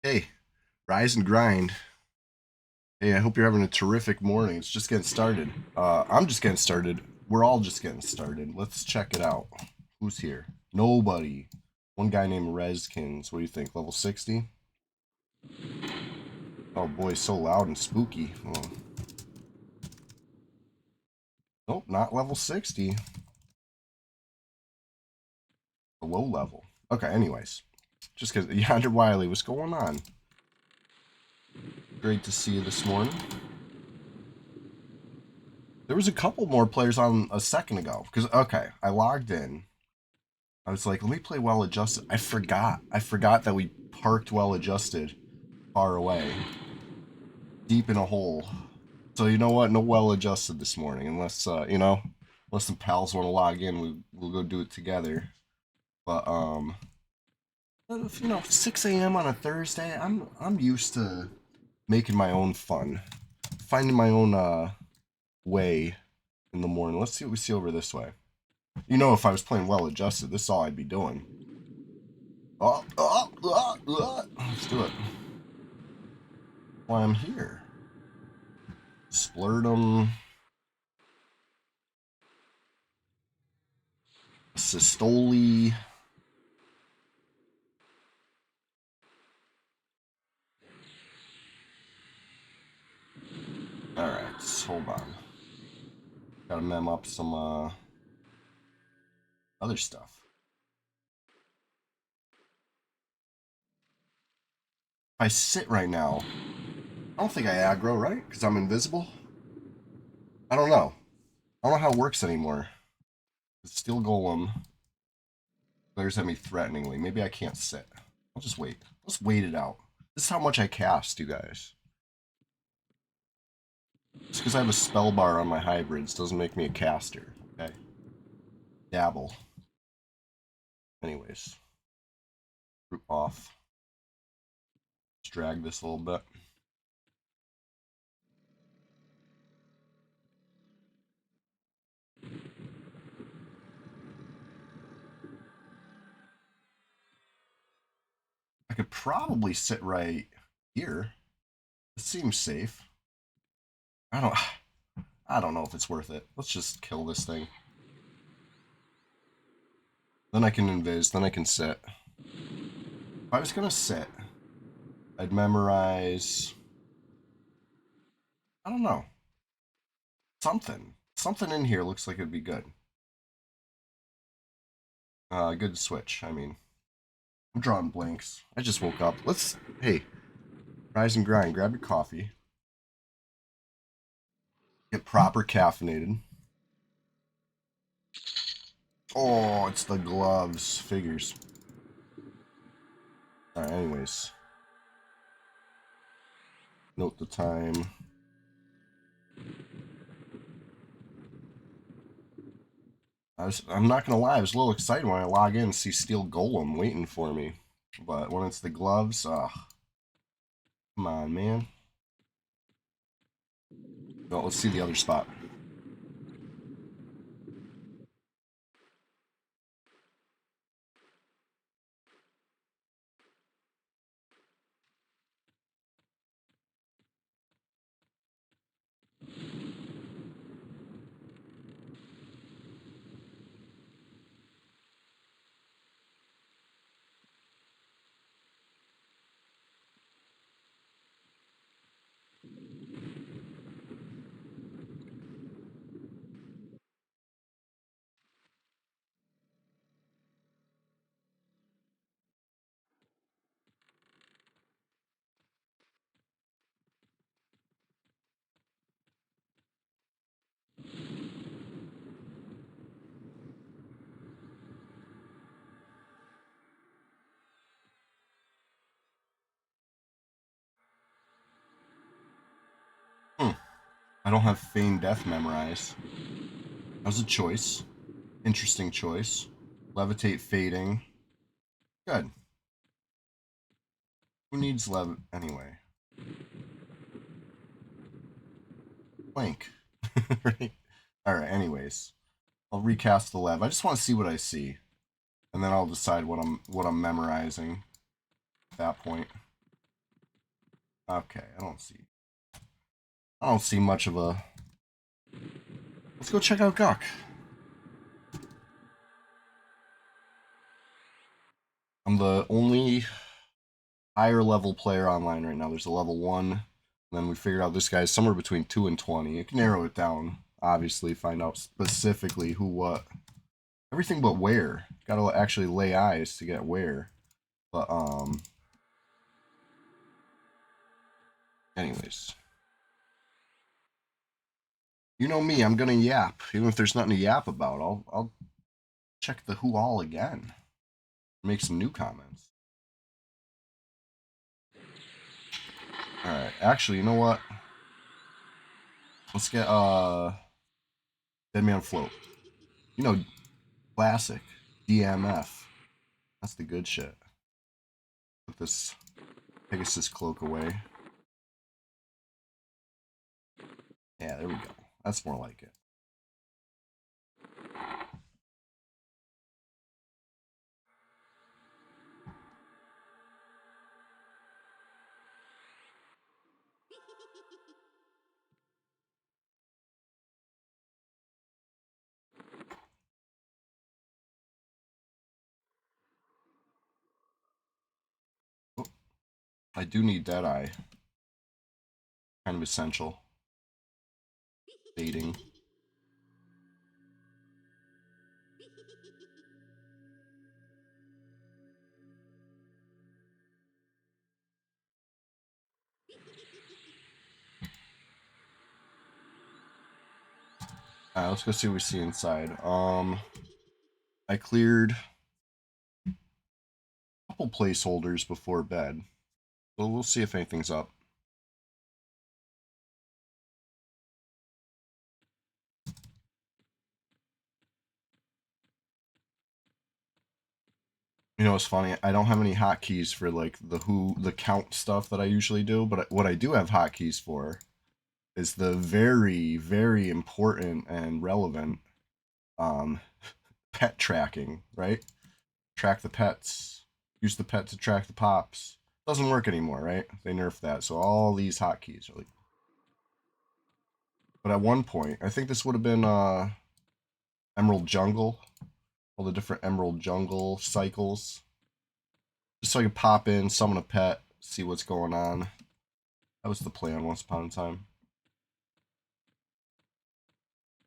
Hey, rise and grind. Hey, I hope you're having a terrific morning. It's just getting started. I'm just getting started. We're all just getting started. Let's check it out. Who's here? Nobody. One guy named Rezkins. What do you think? Level 60? Oh boy, so loud and spooky. Oh. Nope, not level 60. A low level. Okay, anyways. Just because Yonder Wiley, what's going on? Great to see you this morning. There was a couple more players on a second ago. Because, okay, I logged in. I was like, let me play well adjusted. I forgot. I forgot that we parked well adjusted far away, deep in a hole. So you know what? No well adjusted this morning, unless unless some pals want to log in, we'll go do it together. But if, 6 a.m. on a Thursday, I'm used to making my own fun, finding my own way in the morning. Let's see what we see over this way. If I was playing well adjusted, this is all I'd be doing. Let's do it. Why I'm here. Splurtum. Systole. Alright, hold on. Gotta mem up some other stuff. If I sit right now, I don't think I aggro, right? Because I'm invisible? I don't know. I don't know how it works anymore. Steel Golem glares at me threateningly. Maybe I can't sit. I'll just wait. Let's wait it out. This is how much I cast, you guys. Just because I have a spell bar on my hybrids doesn't make me a caster, okay? Dabble. Anyways. Group off. Let's drag this a little bit. I could probably sit right here. It seems safe. I don't I don't know if it's worth it. Let's just kill this thing. Then I can invis, then I can sit. If I was gonna sit, I'd memorize, I don't know. Something. Something in here looks like it'd be good. Good switch, I mean. I'm drawing blanks. I just woke up. Hey, rise and grind. Grab your coffee. Get proper caffeinated. Oh, it's the gloves. Figures. Alright, anyways. Note the time. I'm not gonna lie, I was a little excited when I log in and see Steel Golem waiting for me. But when it's the gloves, come on, man. No, let's see the other spot. Hmm. I don't have Feign Death memorized. That was a choice. Interesting choice. Levitate Fading. Good. Who needs anyway? Blank. Right? Alright, anyways. I'll recast the lev. I just want to see what I see. And then I'll decide what I'm memorizing at that point. Okay, I don't see much of a. Let's go check out Guk. I'm the only higher level player online right now. There's a level 1, and then we figured out this guy's somewhere between 2 and 20. You can narrow it down, obviously, find out specifically who, what, everything but where. Gotta actually lay eyes to get where. But, anyways. You know me, I'm gonna yap. Even if there's nothing to yap about, I'll check the who all again. Make some new comments. Alright, actually, you know what? Let's get, Dead Man Float. You know, classic. DMF. That's the good shit. Put this Pegasus cloak away. Yeah, there we go. That's more like it. Oh, I do need Deadeye. Kind of essential. Baiting. Alright, let's go see what we see inside. I cleared a couple placeholders before bed. So we'll see if anything's up. You know, it's funny. I don't have any hotkeys for like the count stuff that I usually do, but what I do have hotkeys for is the very, very important and relevant um, pet tracking, right? Track the pets. Use the pet to track the pops. Doesn't work anymore, right? They nerfed that, so all these hotkeys are like. But at one point, I think this would have been Emerald Jungle, all the different Emerald Jungle cycles, just so I could pop in, summon a pet, see what's going on. That was the plan once upon a time.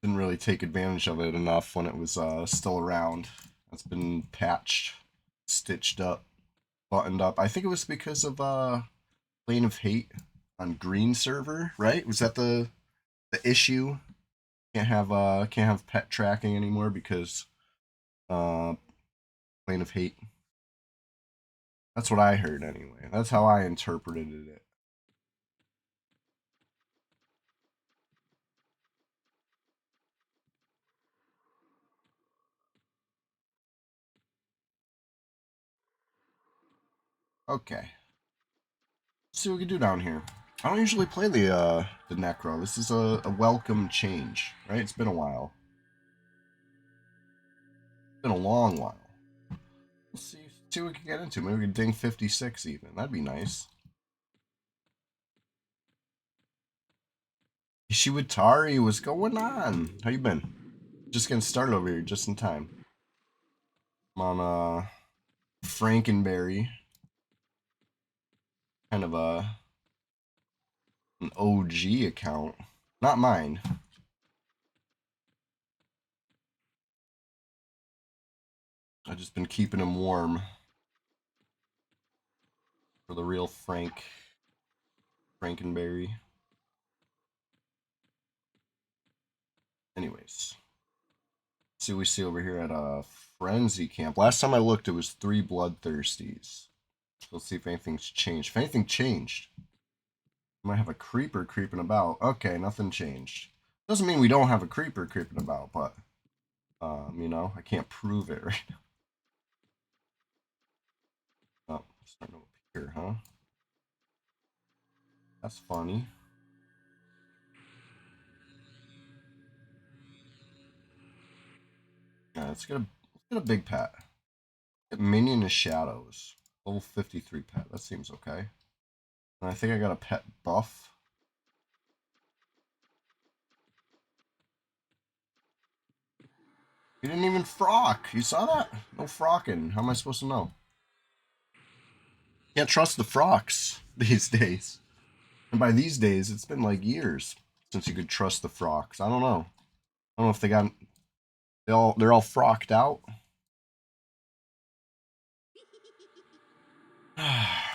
Didn't really take advantage of it enough when it was still around. It's been patched, stitched up, buttoned up. I think it was because of Plane of Hate on Green server, right? Was that the issue? Can't have pet tracking anymore because uh Plane of Hate. That's what I heard anyway. That's how I interpreted it. Okay. Let's see what we can do down here. I don't usually play the Necro. This is a welcome change, right? It's been a while. It's been a long while. Let's see what we can get into. Maybe we can ding 56 even. That'd be nice. Ishiwatari, what's going on? How you been? Just getting started over here, just in time. I'm on Frankenberry. Kind of an OG account. Not mine. I've just been keeping him warm. For the real Frankenberry. Anyways. See what we see over here at a Frenzy Camp. Last time I looked, it was 3 Bloodthirsties. Let's see if anything's changed. If anything changed, we might have a creeper creeping about. Okay, nothing changed. Doesn't mean we don't have a creeper creeping about, but you know, I can't prove it right now. Oh, starting to appear, huh? That's funny. Yeah, let's get a big pet. Get Minion of Shadows. Level 53 pet. That seems okay. And I think I got a pet buff. He didn't even frock. You saw that? No frocking. How am I supposed to know? Can't trust the frocks these days. And by these days, it's been like years since you could trust the frocks. I don't know. I don't know if they're all frocked out.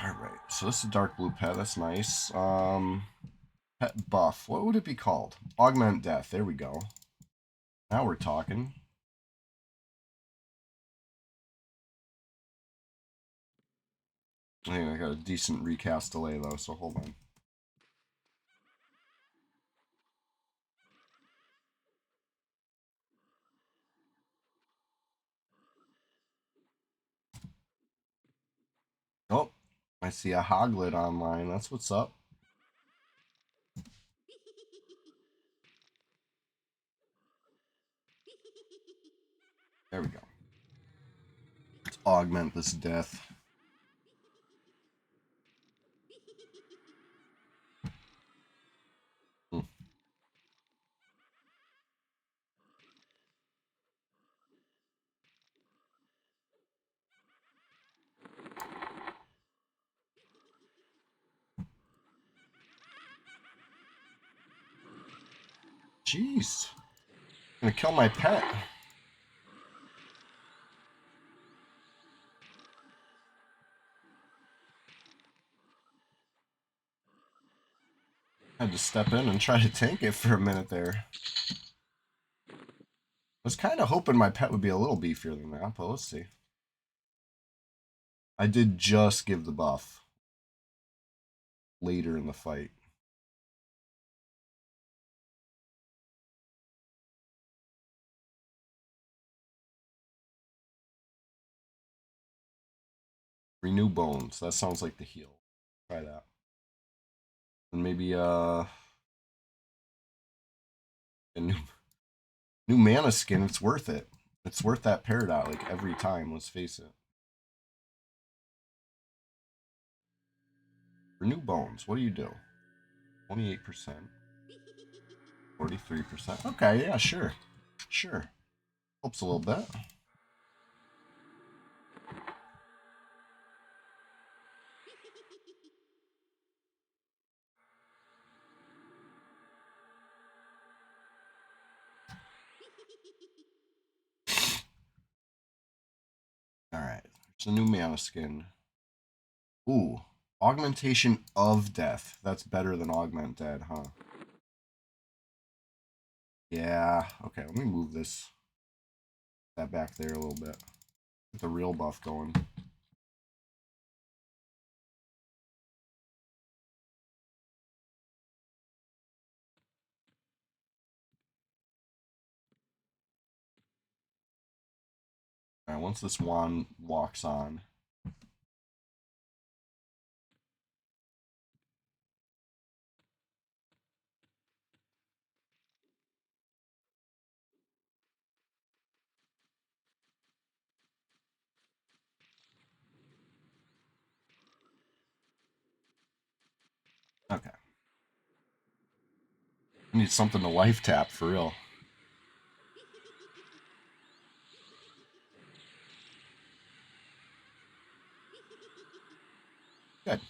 All right. So this is a dark blue pet. That's nice. Pet buff. What would it be called? Augment death. There we go. Now we're talking. Hey, I got a decent recast delay though, so hold on. Oh, I see a Hoglet online. That's what's up. There we go. Let's augment this death. Hmm. Jeez. Gonna kill my pet. I had to step in and try to tank it for a minute there. I was kind of hoping my pet would be a little beefier than that, but let's see. I did just give the buff later in the fight. Renew bones. That sounds like the heal. Try that. And maybe a new mana skin. It's worth it. It's worth that Peridot like every time. Let's face it. Renew bones. What do you do? 28%. 43%. Okay, yeah, sure. Sure. Helps a little bit. Alright. It's a new mana skin. Ooh. Augmentation of death. That's better than augment dead, huh? Yeah. Okay, let me move that back there a little bit. Get the real buff going. Alright, once this wand walks on. Okay. I need something to life tap for real. Good.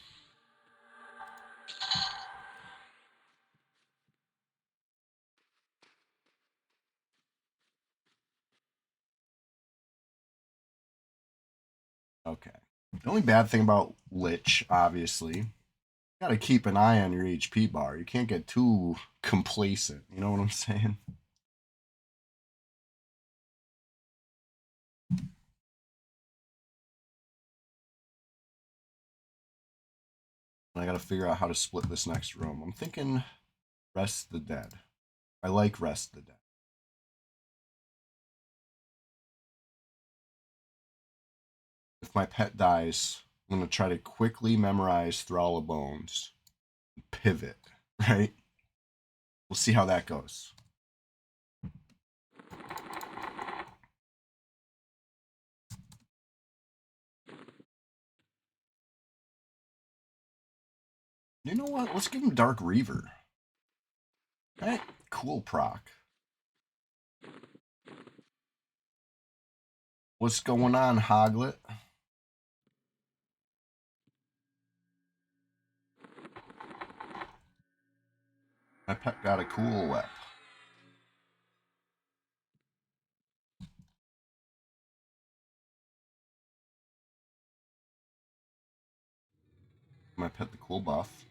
Okay. The only bad thing about Lich, obviously, you gotta keep an eye on your HP bar. You can't get too complacent. You know what I'm saying? And I gotta figure out how to split this next room. I'm thinking Rest the Dead. I like Rest the Dead. If my pet dies, I'm gonna try to quickly memorize Thrall of Bones. Pivot, right? We'll see how that goes. You know what? Let's give him Dark Reaver. Alright, cool proc. What's going on, Hoglet? My pet got a cool whip. My pet the cool buff.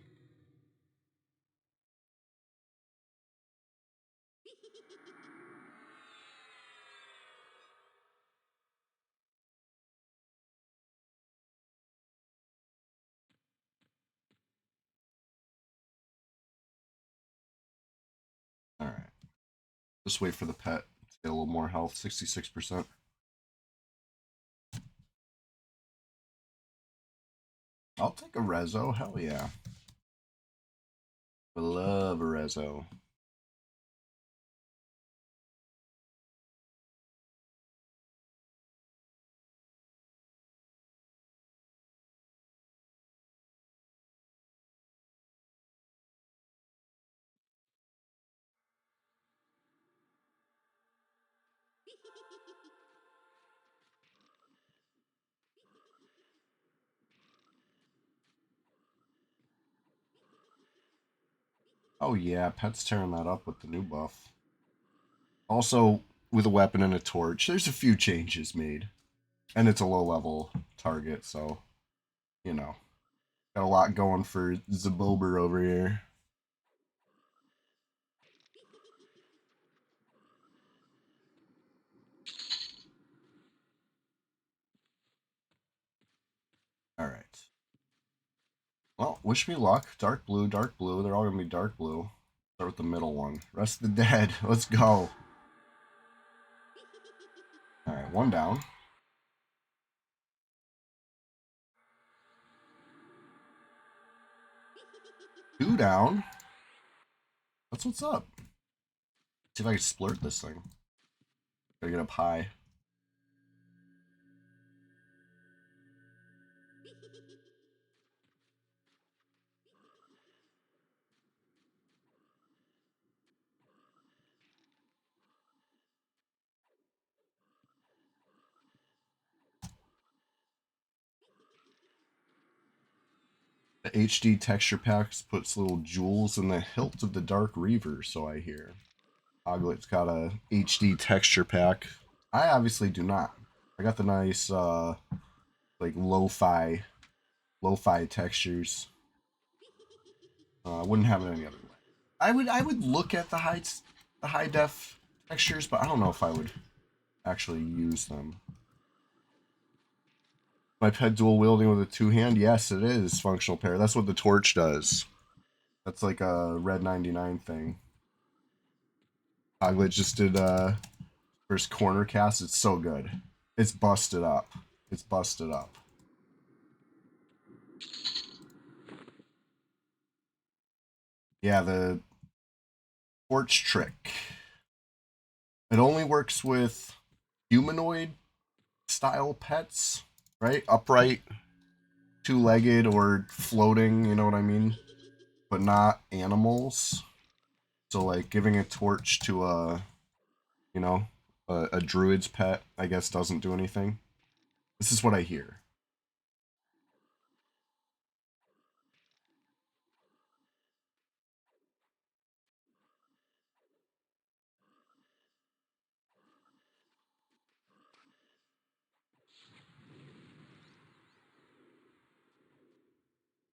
Alright. Just wait for the pet to get a little more health. 66%. I'll take a Rezo. Hell yeah. I love a Rezo. Oh yeah, pet's tearing that up with the new buff. Also, with a weapon and a torch, there's a few changes made. And it's a low level target, so, you know. Got a lot going for Zabober over here. Alright. Well, wish me luck. Dark blue, dark blue. They're all going to be dark blue. Start with the middle one. Rest of the dead. Let's go. Alright, one down. Two down. That's what's up. See if I can splurt this thing. Gotta get up high. The HD texture packs puts little jewels in the hilt of the Dark Reaver, so I hear. Hoglet's got a HD texture pack. I obviously do not. I got the nice like lo-fi textures. I wouldn't have it any other way. I would look at the high def textures, but I don't know if I would actually use them. My pet dual wielding with a two hand? Yes, it is functional pair. That's what the torch does. That's like a red 99 thing. Hoglet just did first corner cast. It's so good. It's busted up. It's busted up. Yeah, the torch trick. It only works with humanoid style pets, right? Upright, two-legged, or floating, you know what I mean? But not animals. So like giving a torch to a, you know, a druid's pet, I guess doesn't do anything. This is what I hear.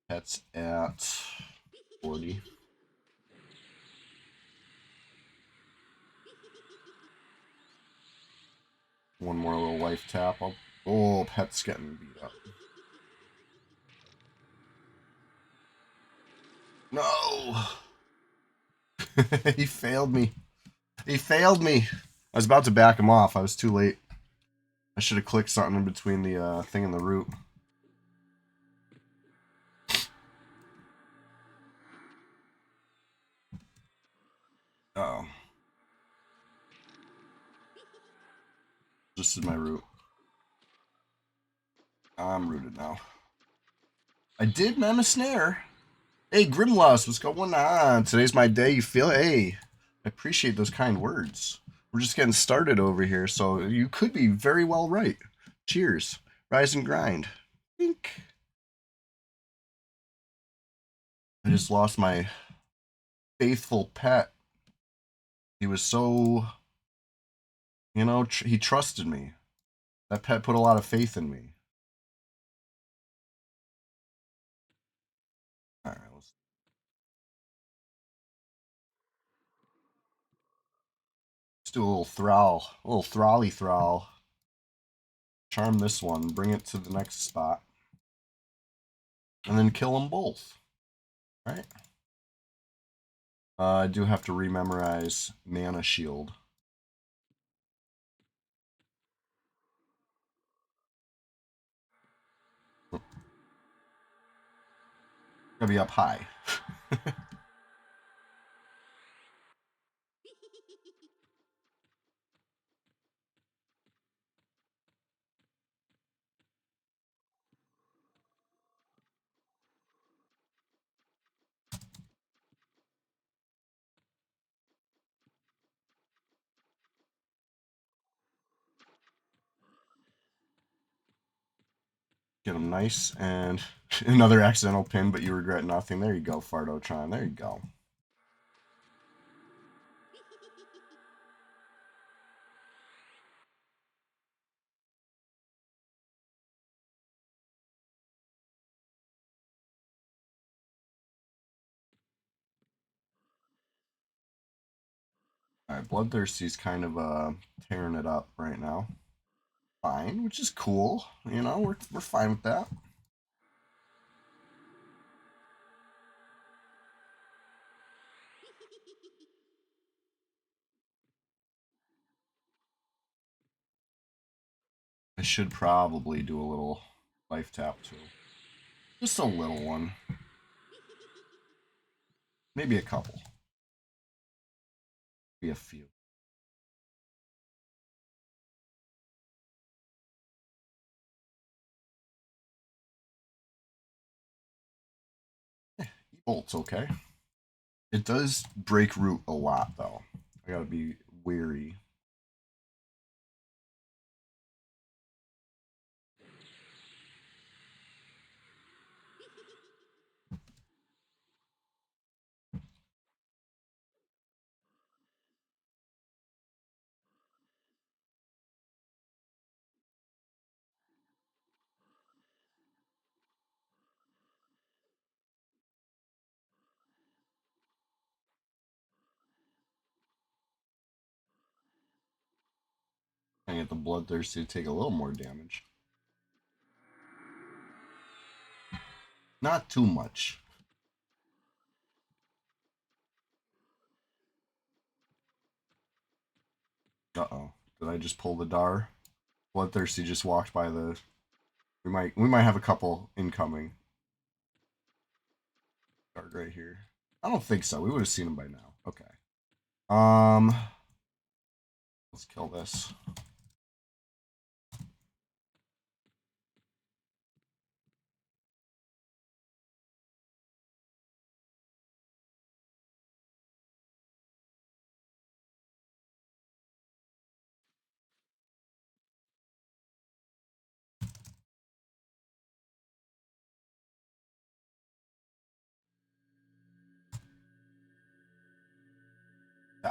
Pets at 40. One more little life tap. Oh, pet's getting beat up. No! He failed me. He failed me. I was about to back him off. I was too late. I should have clicked something in between the thing and the root. Oh. This is my root. I'm rooted now. I did mem a snare. Hey, Grimloss, what's going on? Today's my day. You feel it? Hey, I appreciate those kind words. We're just getting started over here, so you could be very well right. Cheers. Rise and grind. Think. I just lost my faithful pet. He was so, he trusted me. That pet put a lot of faith in me. All right, let's do a little thrall, a little thrally thrall. Charm this one, bring it to the next spot, and then kill them both. Right? I do have to rememorize Mana Shield. Gotta be up high. Get him nice, and another accidental pin, but you regret nothing. There you go, Fardotron. There you go. Alright, Bloodthirsty's kind of tearing it up right now. Fine, which is cool. We're fine with that. I should probably do a little life tap too. Just a little one. Maybe a couple. Maybe a few. Bolt's okay. It does break root a lot though. I gotta be wary. I get the Bloodthirsty to take a little more damage. Not too much. Uh-oh. Did I just pull the Dar? Bloodthirsty just walked by the... We might have a couple incoming. Guard right here. I don't think so. We would have seen him by now. Okay. Let's kill this.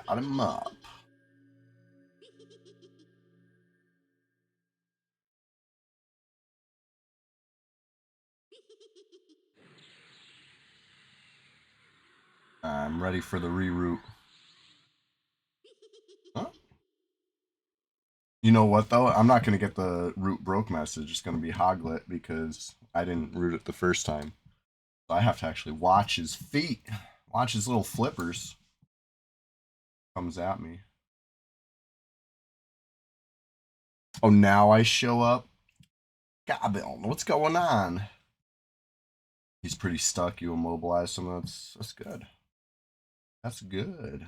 Got him up. I'm ready for the reroute. Huh? You know what though? I'm not gonna get the root broke message. It's gonna be Hoglet because I didn't root it the first time. So I have to actually watch his feet. Watch his little flippers. Comes at me. Oh, now I show up? Gabon, what's going on? He's pretty stuck. You immobilized him. That's good. That's good.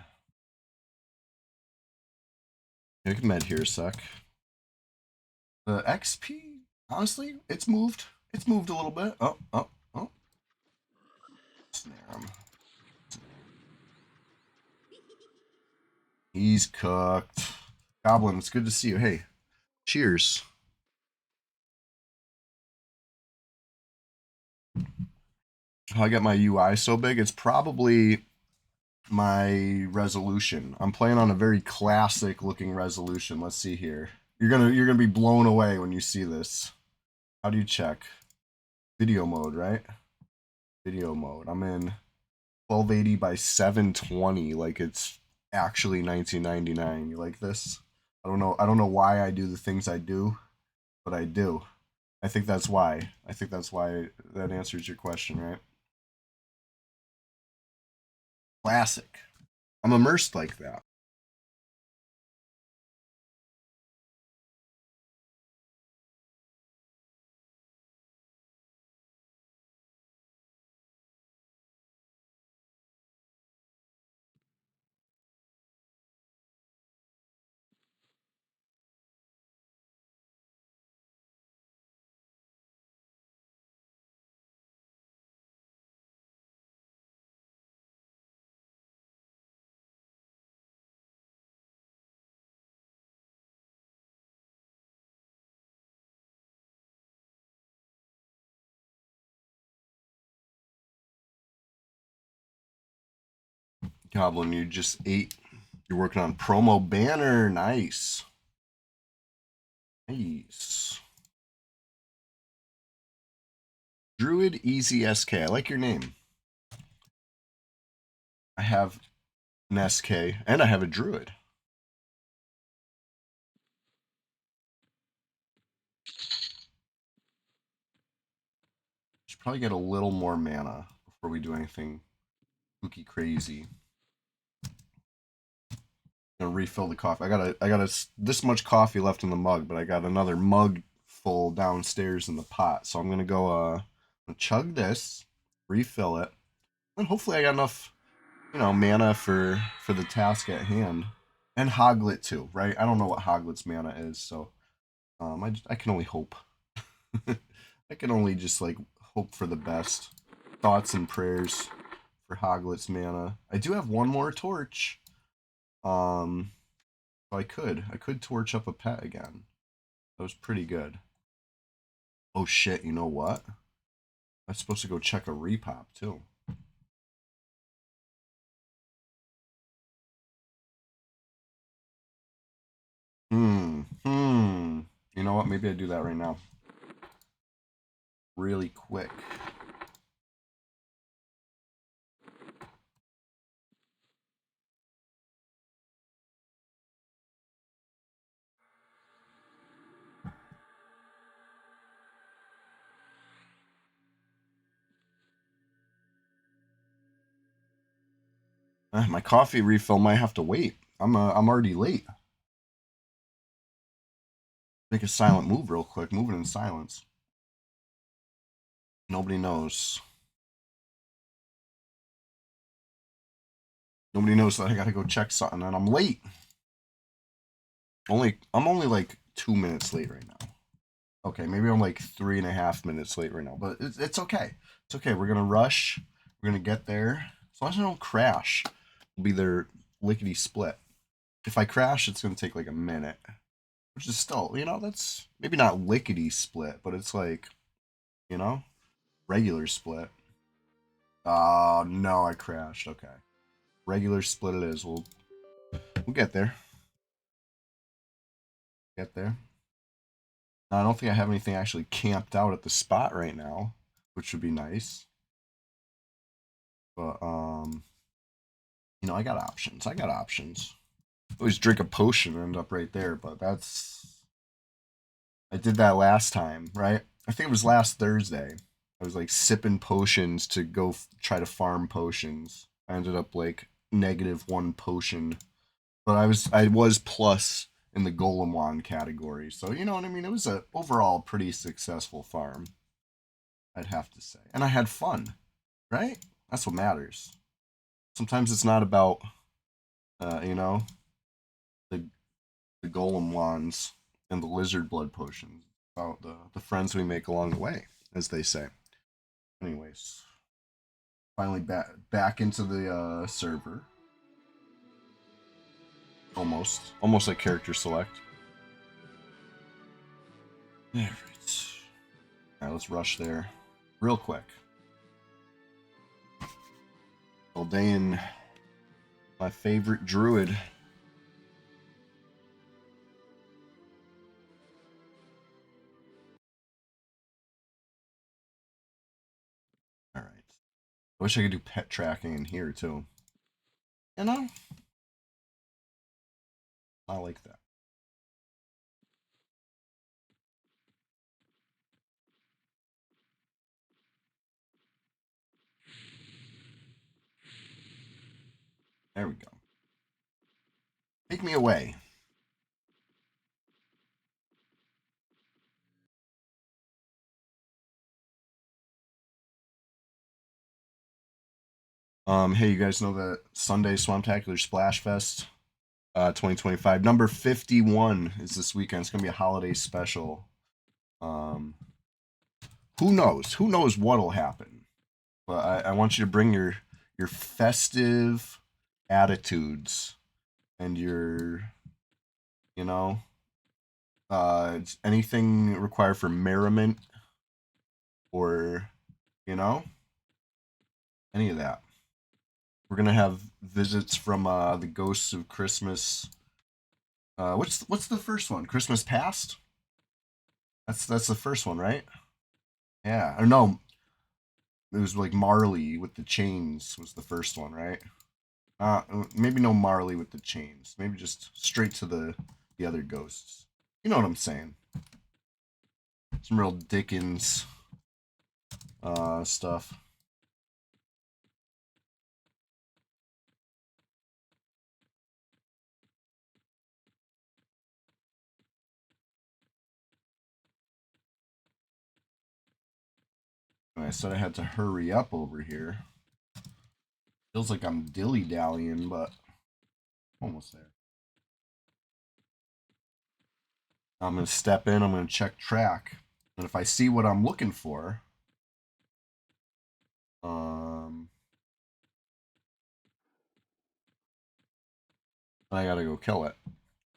You can med here a sec. The XP, honestly, it's moved. It's moved a little bit. Oh. Snare. Cheese cooked. Goblin, it's good to see you. Hey, cheers. How I got my UI so big? It's probably my resolution. I'm playing on a very classic looking resolution. Let's see here. You're gonna be blown away when you see this. How do you check? Video mode, right? Video mode. I'm in 1280 by 720, like it's actually 1999. You like this? I don't know why I do the things I do, but I do. I think that's why. I think that's why that answers your question, right? Classic. I'm immersed like that. Goblin, you just ate. You're working on promo banner. Nice. Nice. Druid Easy SK. I like your name. I have an SK and I have a Druid. Should probably get a little more mana before we do anything spooky crazy. Gonna refill the coffee. I got this much coffee left in the mug, but I got another mug full downstairs in the pot. So I'm gonna go chug this, refill it, and hopefully I got enough, mana for the task at hand. And Hoglet too, right? I don't know what Hoglet's mana is, so I can only hope. I can only just like hope for the best. Thoughts and prayers for Hoglet's mana. I do have one more torch. So I could torch up a pet again. That was pretty good. Oh shit! You know what? I'm supposed to go check a repop too. Hmm. You know what? Maybe I do that right now. Really quick. My coffee refill might have to wait. I'm already late. Make a silent move real quick. Move it in silence. Nobody knows. Nobody knows that I gotta go check something, and I'm late. I'm only like 2 minutes late right now. Okay, maybe I'm like 3.5 minutes late right now, but it's okay. It's okay. We're gonna rush. We're gonna get there. As long as I don't crash, we'll be there lickety split. If I crash, it's gonna take like a minute, which is still, that's maybe not lickety split, but it's like, you know, regular split. Oh no, I crashed. Okay, regular split it is. We'll get there. Get there. I don't think I have anything actually camped out at the spot right now, which would be nice. But I got options. I got options. Always drink a potion and end up right there, but I did that last time, right? I think it was last Thursday. I was like sipping potions to go try to farm potions. I ended up like -1 potion, but I was plus in the golem wand category. So you know what I mean? It was a overall pretty successful farm, I'd have to say. And I had fun, right? That's what matters. Sometimes it's not about uh, you know, the the golem wands and the lizard blood potions. About the friends we make along the way, as they say. Anyways, finally back into the server. Almost like character select. Alright. Alright, let's rush there. Real quick. Eldain, my favorite druid. Alright. I wish I could do pet tracking in here too. You know? I like that. There we go. Take me away. Hey, you guys know that Sunday Swamptacular Splash Fest 2025. Number 51 is this weekend. It's going to be a holiday special. Who knows? Who knows what'll happen? But I want you to bring your festive attitudes and your, you know, anything required for merriment or, you know, any of that. We're gonna have visits from the Ghosts of Christmas. What's the first one? Christmas Past. That's the first one, right? Yeah. Or no, it was like Marley with the chains was the first one, right? Maybe no Marley with the chains. Maybe just straight to the other ghosts. You know what I'm saying? Some real Dickens stuff. I said I had to hurry up over here. Feels like I'm dilly-dallying, but almost there. I'm going to step in. I'm going to check track. And if I see what I'm looking for, I got to go kill it.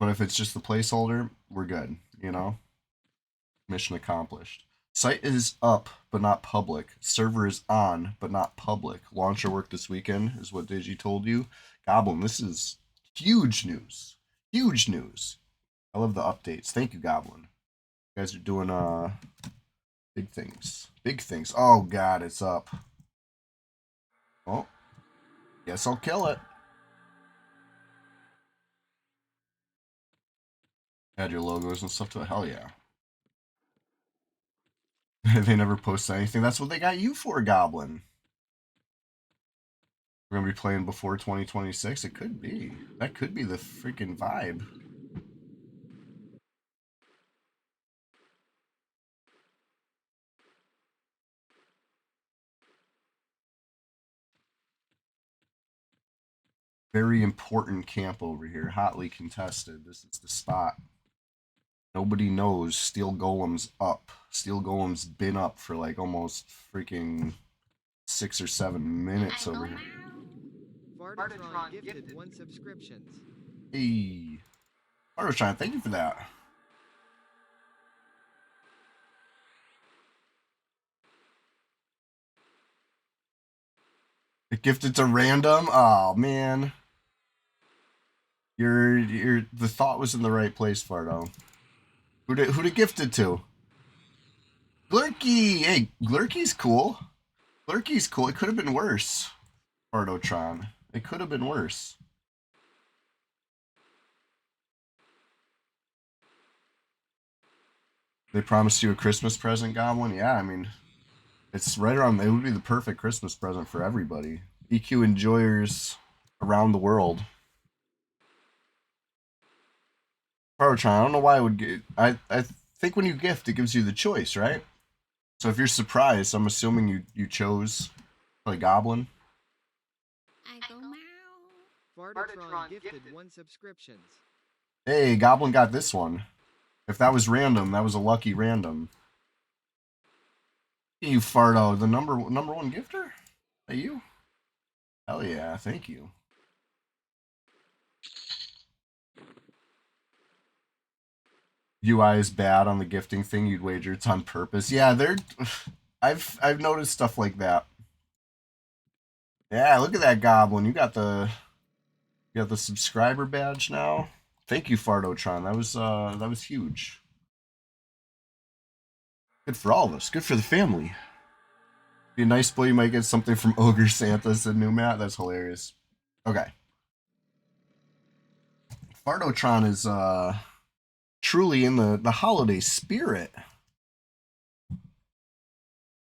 But if it's just the placeholder, we're good, you know? Mission accomplished. Site is up, but not public. Server is on, but not public. Launcher work this weekend is what Digi told you. Goblin, this is huge news. Huge news. I love the updates. Thank you, Goblin. You guys are doing big things. Big things. Oh god, it's up. Oh. Guess I'll kill it. Add your logos and stuff to it. Hell yeah. They never post anything. That's what they got you for, Goblin. We're gonna be playing before 2026. It could be. That could be the freaking vibe. Very important camp over here. Hotly contested. This is the spot. Nobody knows Steel Golem's up. Steel Golem's been up for like almost freaking 6 or 7 minutes over here. Bartatron gifted 1 subscriptions. Hey. Bartatron, thank you for that. It gifted to random? Oh man. The thought was in the right place, Fardo. Who'd it gifted to? Glurky! Hey, Glurky's cool. Glurky's cool. It could have been worse. Fardotron. It could have been worse. They promised you a Christmas present, Goblin? Yeah, I mean, it's right around. It would be the perfect Christmas present for everybody. EQ enjoyers around the world. Fardotron, I don't know why it would get. I think when you gift, it gives you the choice, right? So if you're surprised, I'm assuming you chose play Goblin. I go meow. Bartatron gifted 1 subscriptions. Hey, Goblin got this one. If that was random, that was a lucky random. You Fardo, the number 1 gifter? Are you? Hell yeah, thank you. UI is bad on the gifting thing, you'd wager it's on purpose. Yeah, they're. I've noticed stuff like that. Yeah, look at that goblin. You got the subscriber badge now. Thank you, Fardotron. That was huge. Good for all of us. Good for the family. Be a nice boy, you might get something from Ogre Santa, said New Matt. That's hilarious. Okay. Fardotron is truly in the holiday spirit.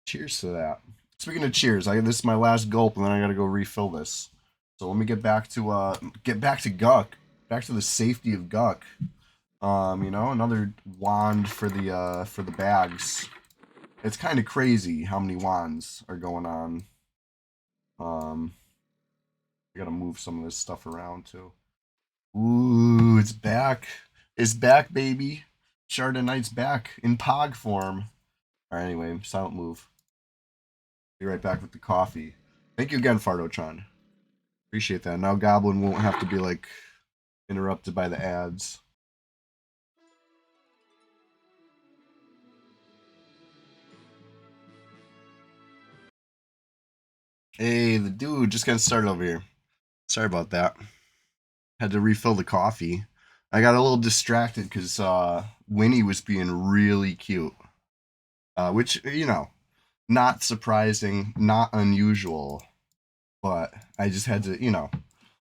Cheers to that. Speaking of cheers, this is my last gulp, and then I gotta go refill this. So let me get back to Guck, back to the safety of Guck. You know, another wand for the bags. It's kind of crazy how many wands are going on. I gotta move some of this stuff around too. Ooh, it's back. It's back, baby. Sharded Knight's back in Pog form. Alright, anyway, silent move. Be right back with the coffee. Thank you again, Fardotron. Appreciate that. Now Goblin won't have to be, like, interrupted by the ads. Hey, the dude just got started over here. Sorry about that. Had to refill the coffee. I got a little distracted because Winnie was being really cute. Which, you know, not surprising, not unusual. But I just had to, you know,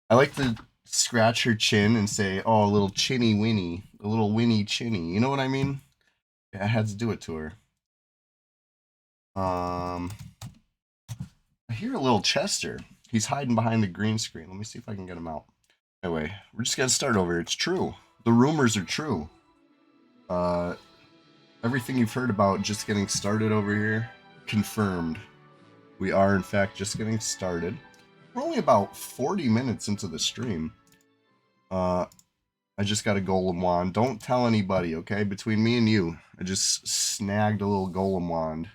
I like to scratch her chin and say, oh, a little chinny Winnie. A little Winnie chinny. You know what I mean? Yeah, I had to do it to her. I hear a little Chester. He's hiding behind the green screen. Let me see if I can get him out. Anyway, we're just gonna start over. It's true. The rumors are true. Everything you've heard about just getting started over here, confirmed. We are, in fact, just getting started. We're only about 40 minutes into the stream. I just got a golem wand. Don't tell anybody, okay? Between me and you, I just snagged a little golem wand.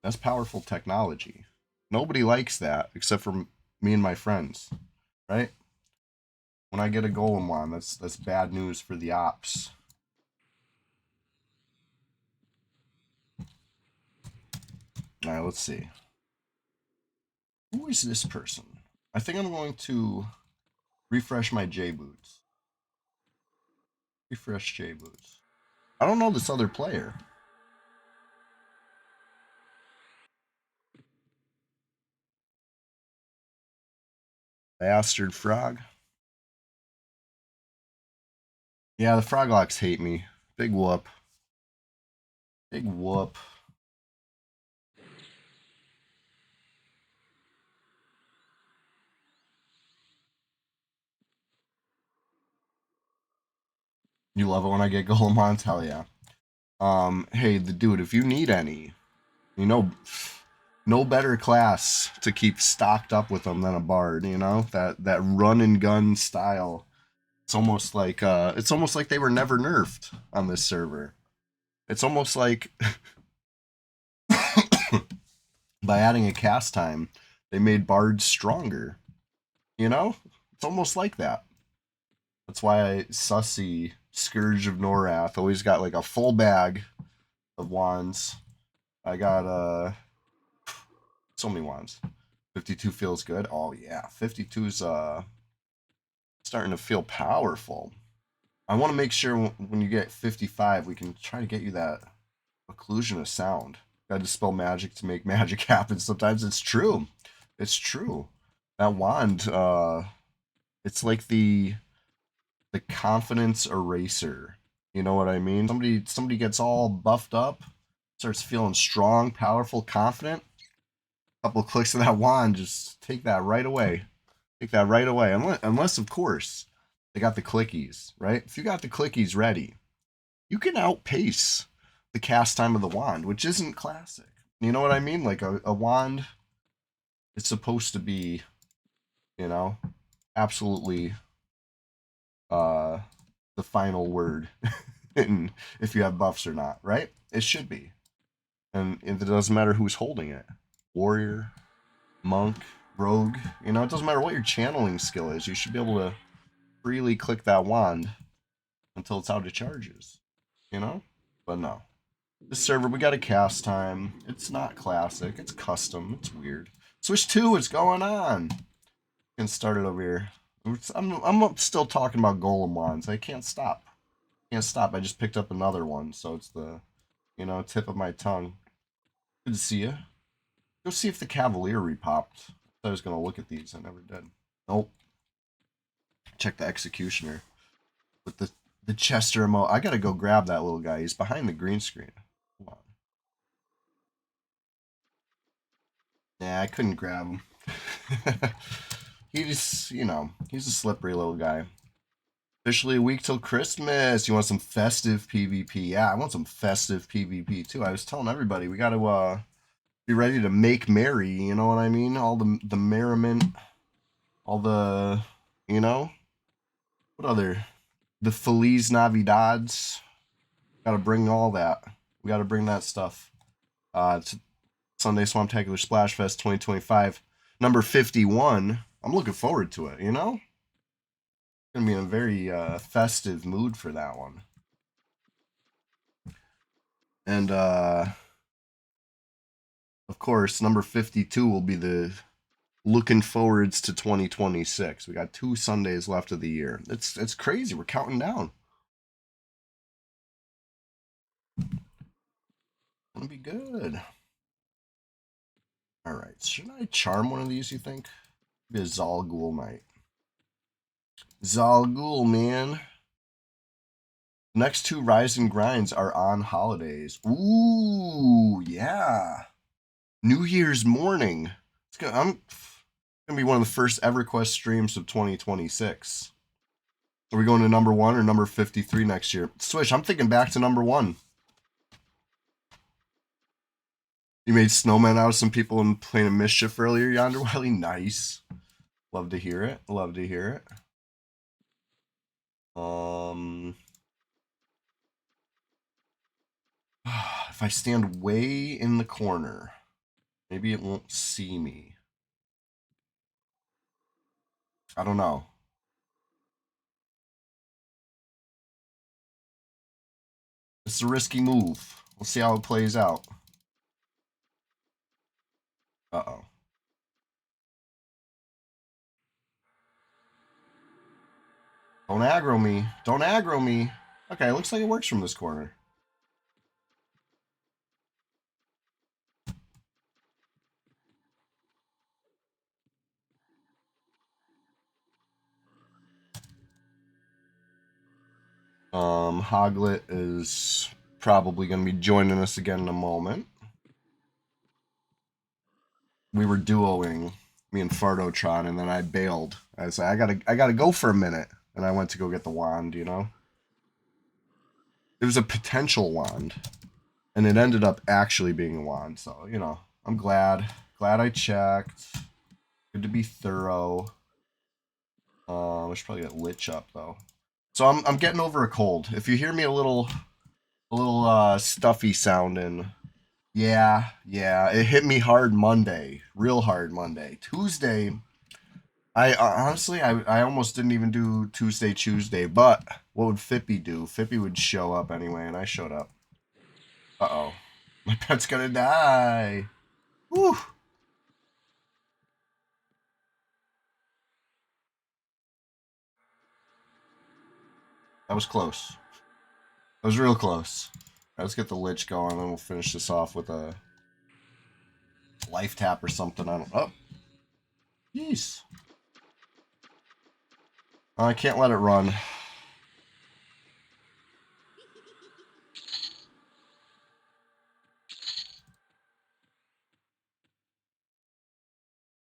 That's powerful technology. Nobody likes that except for me and my friends, right? When I get a golem wand, that's bad news for the ops. All right, let's see. Who is this person? I think I'm going to refresh my J boots. Refresh J boots. I don't know this other player. Bastard frog. Yeah, the froglocks hate me. Big whoop. Big whoop. You love it when I get Golemons? Hell yeah. Hey, the dude, if you need any, you know, no better class to keep stocked up with them than a bard, you know? That run and gun style. It's almost like they were never nerfed on this server. It's almost like by adding a cast time, they made bards stronger. You know? It's almost like that. That's why Sussy, Scourge of Norath, always got like a full bag of wands. I got so many wands. 52 feels good. Oh yeah, 52's starting to feel powerful. I want to make sure when you get 55, we can try to get you that occlusion of sound. Got to dispel magic to make magic happen. Sometimes it's true. It's true. That wand, it's like the confidence eraser. You know what I mean? Somebody gets all buffed up, starts feeling strong, powerful, confident. A couple of clicks of that wand, just take that right away. Take that right away. Unless of course, they got the clickies, right? If you got the clickies ready, you can outpace the cast time of the wand, which isn't classic. You know what I mean? Like a wand is supposed to be, you know, absolutely the final word in if you have buffs or not, right? It should be. And it doesn't matter who's holding it. Warrior, monk, rogue, you know, it doesn't matter what your channeling skill is. You should be able to freely click that wand until it's out of charges, you know? But no. This server, we got a cast time. It's not classic. It's custom. It's weird. Switch 2, what's going on? Can start it over here. I'm still talking about golem wands. I can't stop. Can't stop. I just picked up another one, so it's the, tip of my tongue. Good to see you. Go see if the Cavalier repopped. I was going to look at these. I never did. Nope. Check the Executioner. With the Chester emote. I got to go grab that little guy. He's behind the green screen. Hold on. Yeah, I couldn't grab him. He's, he's a slippery little guy. Officially a week till Christmas. You want some festive PvP? Yeah, I want some festive PvP too. I was telling everybody we got to be ready to make merry. You know what I mean? All the merriment, all the, what other, the Feliz Navidades. Got to bring all that. We got to bring that stuff. It's Sunday Swamptacular Splash Fest 2025, number 51. I'm looking forward to it. Gonna be in a very festive mood for that one. And of course, number 52 will be the looking forwards to 2026. We got 2 Sundays left of the year. It's crazy. We're counting down. Gonna be good. All right. Should I charm one of these? You think? Be a Zal Ghul Knight. Zal Ghul, man. Next 2 Rise and Grinds are on holidays. Ooh, yeah. New Year's morning. I'm gonna be one of the first EverQuest streams of 2026. Are we going to number 1 or number 53 next year? Switch, I'm thinking back to number 1. You made snowmen out of some people in Plane of Mischief earlier, Yonder Wiley. Nice. Love to hear it. Love to hear it. If I stand way in the corner, maybe it won't see me. I don't know. It's a risky move. We'll see how it plays out. Uh-oh. Don't aggro me. Don't aggro me. Okay, looks like it works from this corner. Hoglet is probably going to be joining us again in a moment. We were duoing, me and Fardotron, and then I bailed. I said, I gotta go for a minute. And I went to go get the wand, It was a potential wand. And it ended up actually being a wand. So, I'm glad. Glad I checked. Good to be thorough. I should probably get Lich up, though. So I'm getting over a cold. If you hear me a little stuffy sounding, yeah, it hit me hard Monday, real hard Monday. Tuesday, I honestly I almost didn't even do Tuesday, but what would Fippy do? Fippy would show up anyway, and I showed up. Uh-oh, my pet's gonna die. Whew. That was close. That was real close. Right, let's get the Lich going, and then we'll finish this off with a life tap or something. I don't. Oh, jeez. I can't let it run.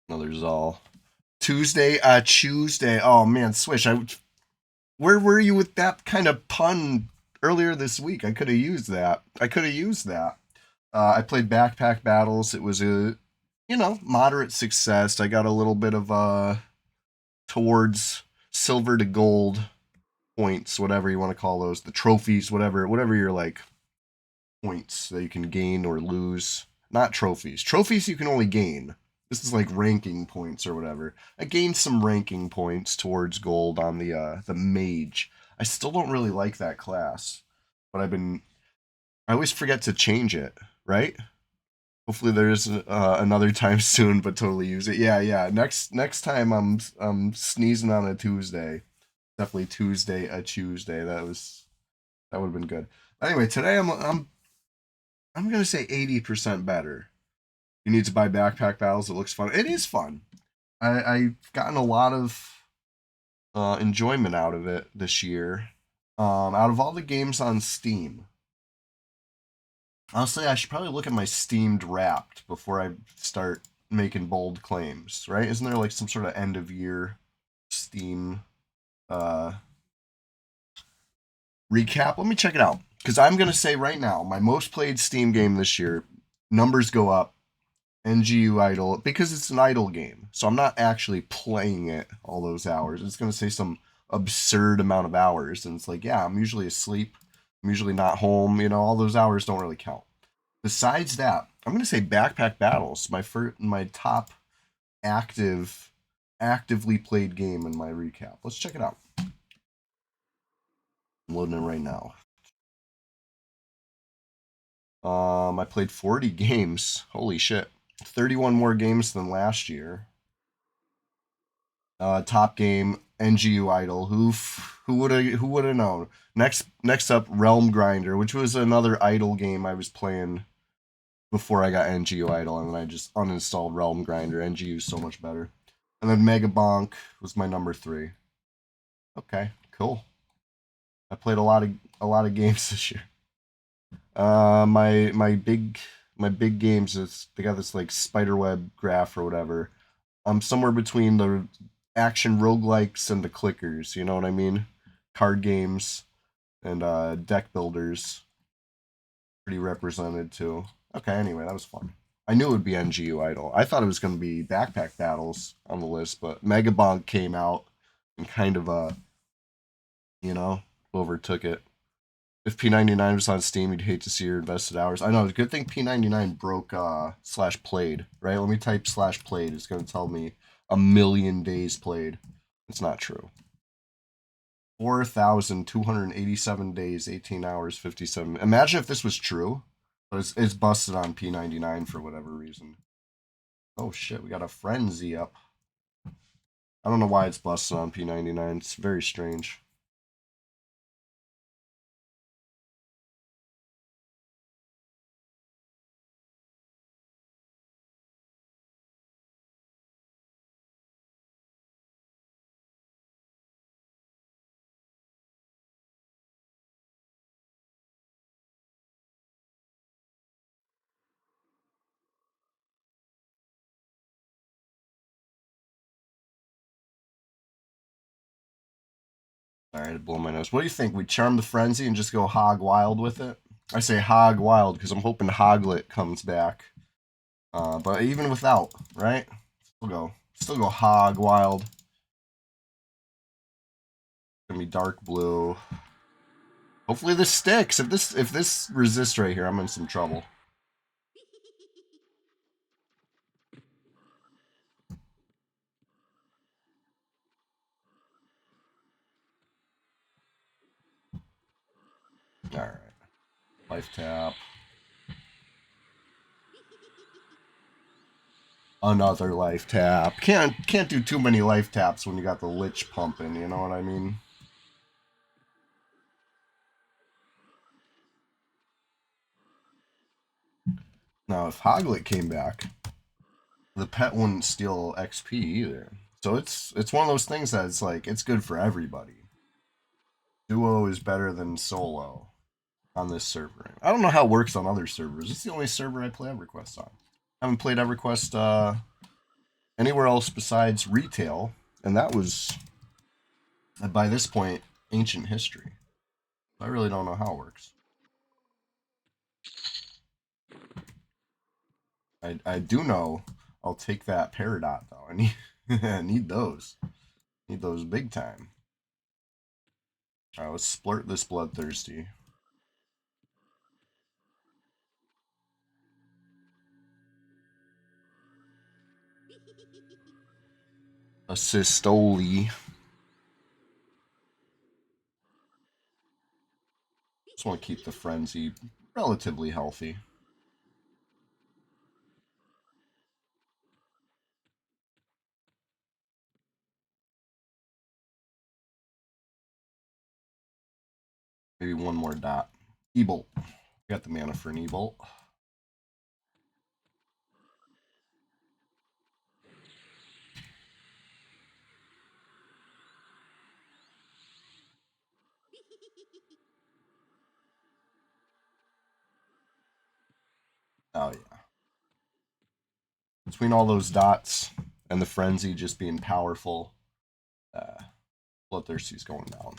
Another Zal. Tuesday. Oh man, Swish. Where were you with that kind of pun earlier this week? I could have used that. I played Backpack Battles. It was a, moderate success. I got a little bit of towards silver to gold points, whatever you want to call those, the trophies, whatever your like points that you can gain or lose. Not trophies. Trophies you can only gain. This is like ranking points or whatever. I gained some ranking points towards gold on the mage. I still don't really like that class, but I always forget to change it, right? Hopefully there's another time soon, but totally use it. Yeah, yeah. Next time I'm sneezing on a Tuesday. Definitely Tuesday, a Tuesday. That would have been good. Anyway, today I'm gonna say 80% better. You need to buy backpack battles. It looks fun. It is fun. I've gotten a lot of enjoyment out of it this year. Out of all the games on Steam, honestly, I should probably look at my Steamed Wrapped before I start making bold claims. Right? Isn't there like some sort of end of year Steam uh, recap? Let me check it out because I'm gonna say right now my most played Steam game this year. Numbers go up. NGU idle because it's an idle game. So I'm not actually playing it all those hours. It's going to say some absurd amount of hours. And it's like, yeah, I'm usually asleep. I'm usually not home. All those hours don't really count. Besides that, I'm going to say Backpack Battles, my top actively played game in my recap. Let's check it out. I'm loading it right now. I played 40 games. Holy shit. 31 more games than last year. Top game, NGU Idol. Who would have known? Next up, Realm Grinder, which was another Idol game I was playing before I got NGU Idol, and then I just uninstalled Realm Grinder. NGU is so much better. And then Mega Bonk was my number 3. Okay, cool. I played a lot of games this year. My big games is they got this like spiderweb graph or whatever. I'm somewhere between the action roguelikes and the clickers, you know what I mean? Card games and deck builders. Pretty represented too. Okay, anyway, that was fun. I knew it would be NGU Idol. I thought it was going to be Backpack Battles on the list, but Megabonk came out and kind of, you know, overtook it. If P99 was on Steam, you'd hate to see your invested hours. I know, it's a good thing P99 broke slash played, right? Let me type slash played. It's going to tell me a million days played. It's not true. 4,287 days, 18 hours, 57. Imagine if this was true, but it's busted on P99 for whatever reason. Oh shit, we got a frenzy up. I don't know why it's busted on P99. It's very strange. Alright, blow my nose. What do you think? We charm the frenzy and just go hog wild with it? I say hog wild because I'm hoping Hoglet comes back. But even without, right? Still go hog wild. Gonna be dark blue. Hopefully this sticks. If this resists right here, I'm in some trouble. Alright. Life tap. Another life tap. Can't do too many life taps when you got the lich pumping, you know what I mean? Now if Hoglet came back, the pet wouldn't steal XP either. So it's one of those things that it's like it's good for everybody. Duo is better than solo on this server. I don't know how it works on other servers. It's the only server I play EverQuest on. I haven't played EverQuest anywhere else besides retail, and that was by this point ancient history. I really don't know how it works. I do know I'll take that Peridot though. I need I need those. Need those big time. Alright, let's splurt this bloodthirsty. A Sistoli. Just want to keep the frenzy relatively healthy. Maybe one more dot. E-bolt. Got the mana for an E-bolt. Oh yeah. Between all those dots and the frenzy just being powerful, Bloodthirsty's going down.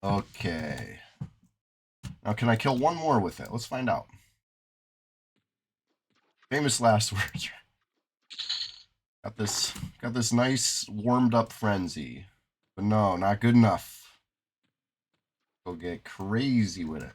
Okay. Now can I kill one more with it? Let's find out. Famous last words. Got this nice warmed up frenzy. But no, not good enough. Go get crazy with it.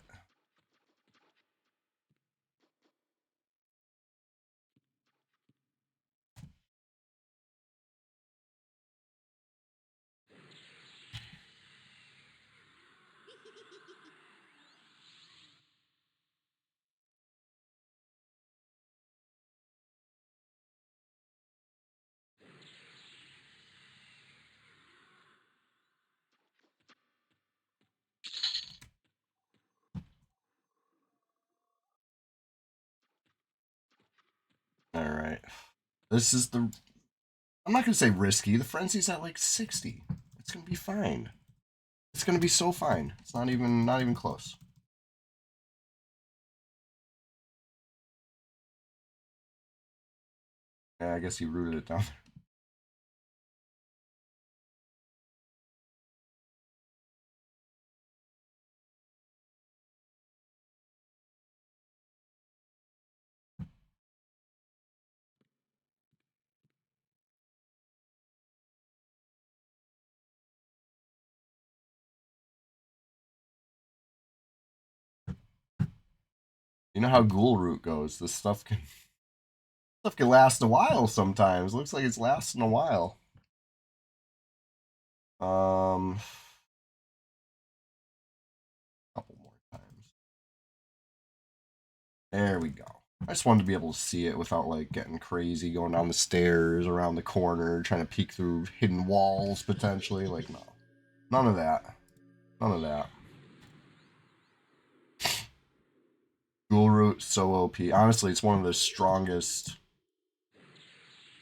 Alright. This is the I'm not gonna say risky. The frenzy's at like 60. It's gonna be fine. It's gonna be so fine. It's not even close. Yeah, I guess he rooted it down. You know how ghoul root goes. This stuff can last a while sometimes. Looks like it's lasting a while. Couple more times. There we go. I just wanted to be able to see it without like getting crazy, going down the stairs, around the corner, trying to peek through hidden walls potentially. Like no, none of that. None of that. Ghoul root so OP. Honestly, it's one of the strongest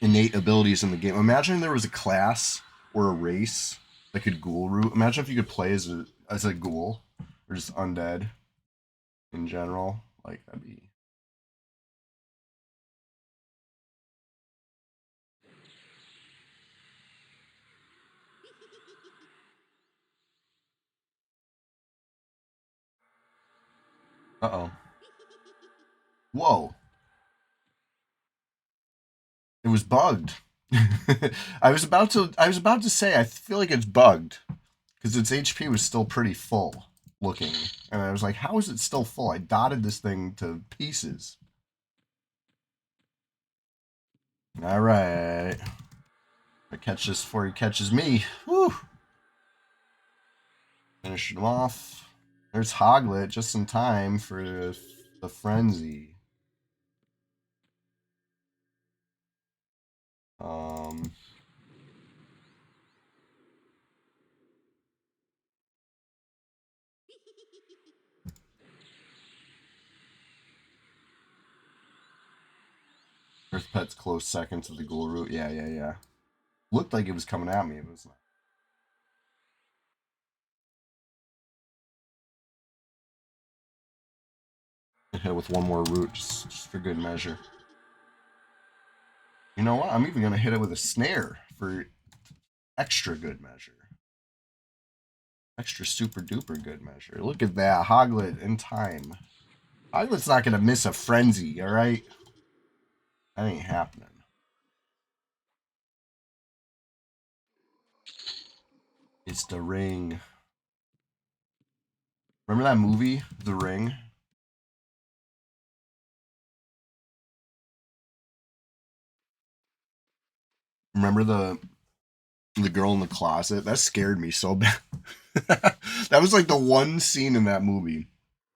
innate abilities in the game. Imagine there was a class or a race that could ghoul root. Imagine if you could play as a ghoul or just undead in general. Like that'd be. Uh oh. Whoa. It was bugged. I was about to say I feel like it's bugged because its HP was still pretty full looking, and I was like, how is it still full? I dotted this thing to pieces. All right. I catch this before he catches me. Whew. Finish him off. There's Hoglet just in time for the frenzy. Um, Earth Pet's close second to the Ghoul Root. Yeah, yeah, yeah. Looked like it was coming at me. It was not. Hit with one more root just for good measure. You know what? I'm even going to hit it with a snare for extra good measure. Extra super duper good measure. Look at that. Hoglet in time. Hoglet's not going to miss a frenzy, all right? That ain't happening. It's the ring. Remember that movie, The Ring? Remember the girl in the closet? That scared me so bad. That was like the one scene in that movie.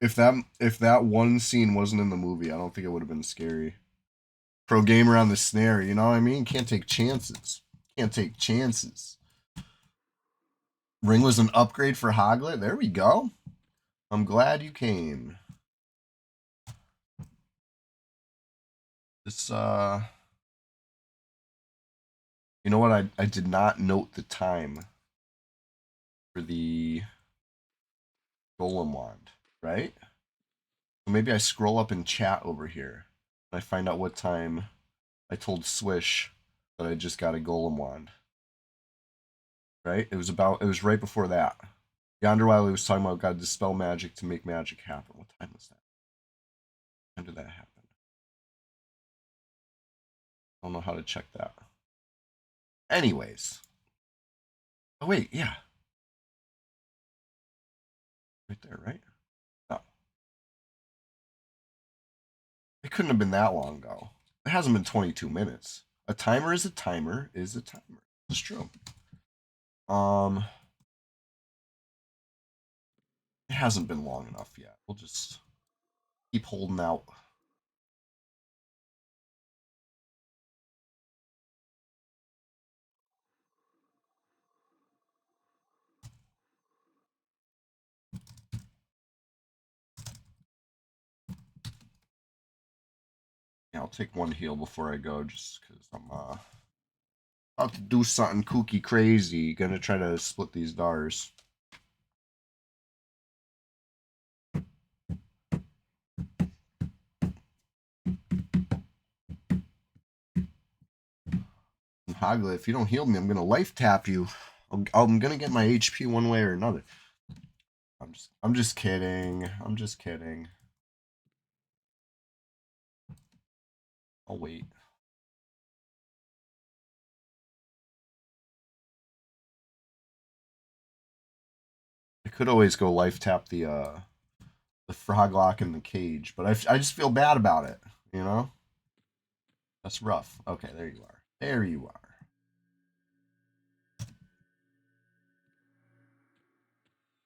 If that one scene wasn't in the movie, I don't think it would have been scary. Pro gamer on the snare, you know what I mean? Can't take chances. Can't take chances. Ring was an upgrade for Hoglet. There we go. I'm glad you came. This you know what? I did not note the time for the golem wand, right? So maybe I scroll up in chat over here and I find out what time I told Swish that I just got a golem wand. Right? It was right before that. Yonderwiley was talking about got to dispel magic to make magic happen. What time was that? When did that happen? I don't know how to check that. Anyways. Oh wait, yeah. Right there, right? No. It couldn't have been that long ago. It hasn't been 22 minutes. A timer is a timer is a timer. It's true. It hasn't been long enough yet. We'll just keep holding out. Yeah, I'll take one heal before I go just because I'm about to do something kooky crazy. Gonna try to split these dars. Hoglet, if you don't heal me, I'm gonna life tap you. I'm gonna get my HP one way or another. I'm just kidding. I'm just kidding. I'll wait. I could always go life tap the frog lock in the cage, but I just feel bad about it. You know, that's rough. Okay, there you are. There you are.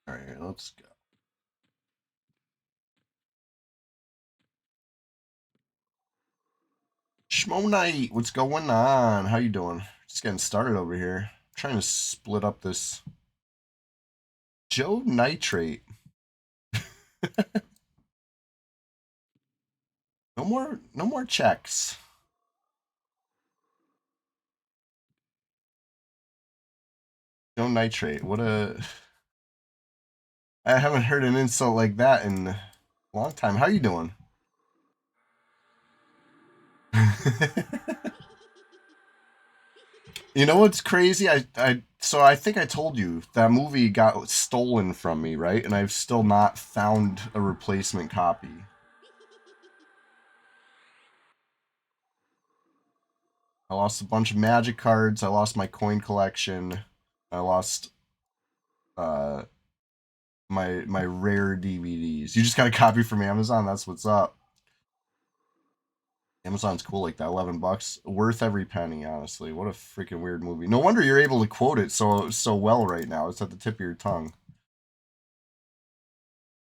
All right, let's go. Schmo Knight, what's going on? How you doing? Just getting started over here. Trying to split up this Joe Nitrate. No more checks. Joe Nitrate. What a I haven't heard an insult like that in a long time. How you doing? You know what's crazy? So I think I told you that movie got stolen from me, right? And I've still not found a replacement copy. I lost a bunch of magic cards. I lost my coin collection. I lost uh my rare DVDs. You just got a copy from Amazon. That's what's up. Amazon's cool like that. $11, worth every penny. Honestly, what a freaking weird movie. No wonder you're able to quote it so well right now. It's at the tip of your tongue.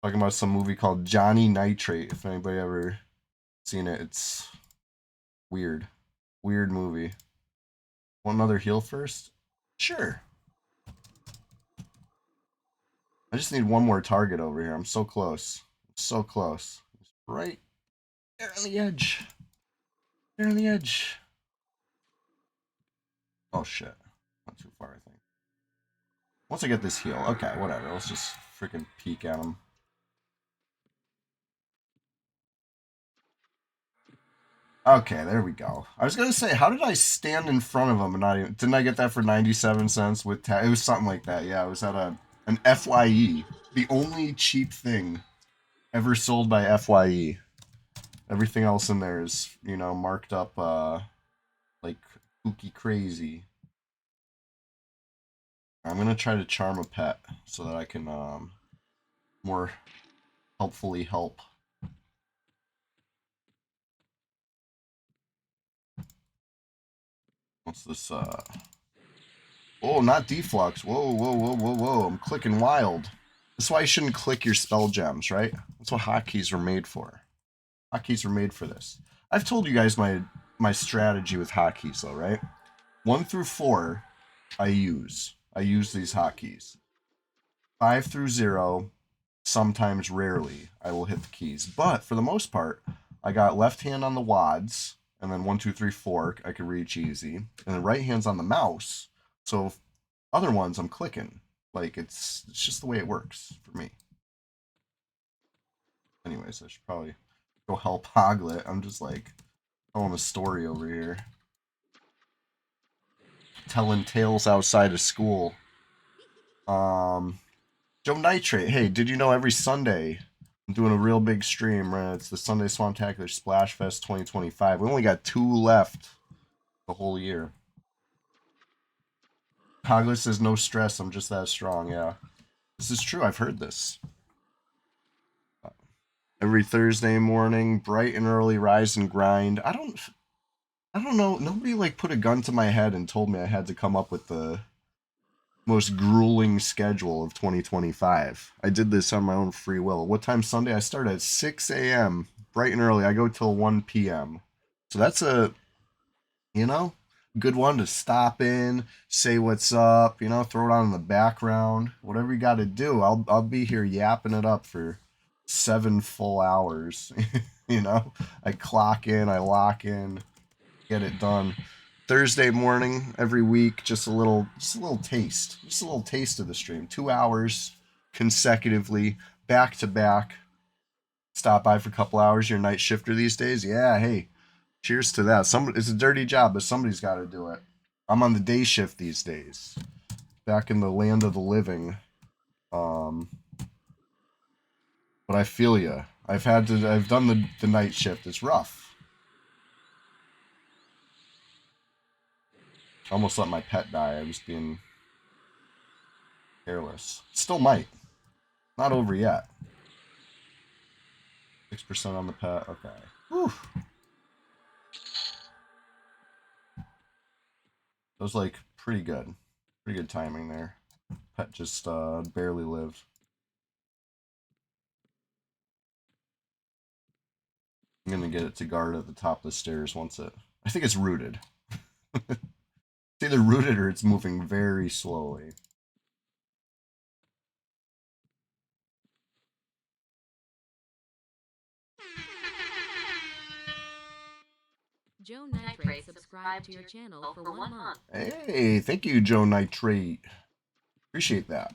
Talking about some movie called Johnny Nitrate. If anybody ever seen it, it's weird. Weird movie. Want another heal first? Sure. I just need one more target over here. I'm so close. So close. Right there on the edge. There on the edge. Oh shit. Not too far, I think. Once I get this heal, okay, whatever. Let's just freaking peek at him. Okay, there we go. I was gonna say, how did I stand in front of him and not even? Didn't I get that for 97 cents with? It was something like that. Yeah, it was at an FYE, the only cheap thing ever sold by FYE. Everything else in there is marked up like kooky crazy. I'm gonna try to charm a pet so that I can more helpfully help. What's this? Oh, not deflux. Whoa, whoa, whoa, whoa, whoa. I'm clicking wild. That's why you shouldn't click your spell gems, right? That's what hotkeys are made for. Hotkeys are made for this. I've told you guys my strategy with hotkeys, though, right? 1 through 4, I use. I use these hotkeys. 5 through 0, sometimes rarely, I will hit the keys. But for the most part, I got left hand on the wads, and then 1, 2, 3, 4, I can reach easy. And then right hand's on the mouse. So other ones I'm clicking. Like it's just the way it works for me. Anyways, I should probably go help Hoglet. I'm just like telling a story over here. Telling tales outside of school. Joe Nitrate, hey, did you know every Sunday I'm doing a real big stream, right? It's the Sunday Swamptacular Splash Fest 2025. We only got 2 left the whole year. Hoglet says no stress, I'm just that strong, yeah. This is true, I've heard this. Every Thursday morning, bright and early, rise and grind. I don't know. Nobody like put a gun to my head and told me I had to come up with the most grueling schedule of 2025. I did this on my own free will. What time Sunday? I start at 6 a.m. bright and early. I go till 1 p.m. So that's a, good one to stop in, say what's up, throw it on in the background. Whatever you got to do. I'll be here yapping it up for 7 full hours. I clock in, I lock in, get it done. Thursday morning every week, just a little taste, just a little taste of the stream. 2 hours consecutively, back to back. Stop by for a couple hours. Your night shifter these days, yeah. Hey, cheers to that. It's a dirty job, but somebody's got to do it. I'm on the day shift these days, back in the land of the living. But I feel ya. I've done the night shift. It's rough. Almost let my pet die. I was being careless. Still might. Not over yet. 6% on the pet. Okay. Whew. That was like pretty good. Pretty good timing there. Pet just barely lived. I'm gonna get it to guard at the top of the stairs once it. I think it's rooted. It's either rooted or it's moving very slowly. Joe Nitrate subscribed to your channel for 1 month. Hey, thank you, Joe Nitrate. Appreciate that.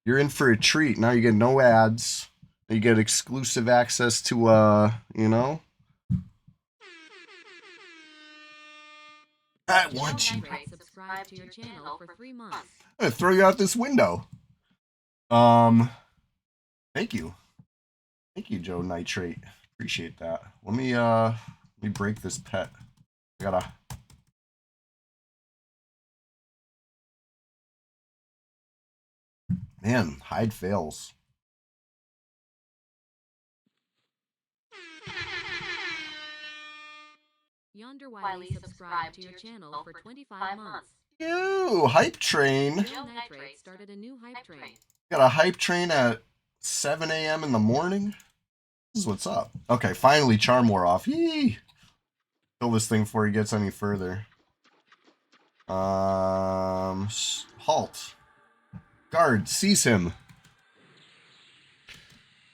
You're in for a treat. Now you get no ads. You get exclusive access to, I want you. Subscribe to your channel for 3 months. I'm gonna throw you out this window. Thank you. Thank you, Joe Nitrate. Appreciate that. Let me break this pet. I gotta. Man, hide fails. Yonder Wiley subscribed to your channel for 25 months. Ew, hype train. Joe Nitrate started a new hype train. Got a hype train at 7 a.m. in the morning? This is what's up. Okay, finally charm wore off. Yee! Kill this thing before he gets any further. Halt. Guard, seize him.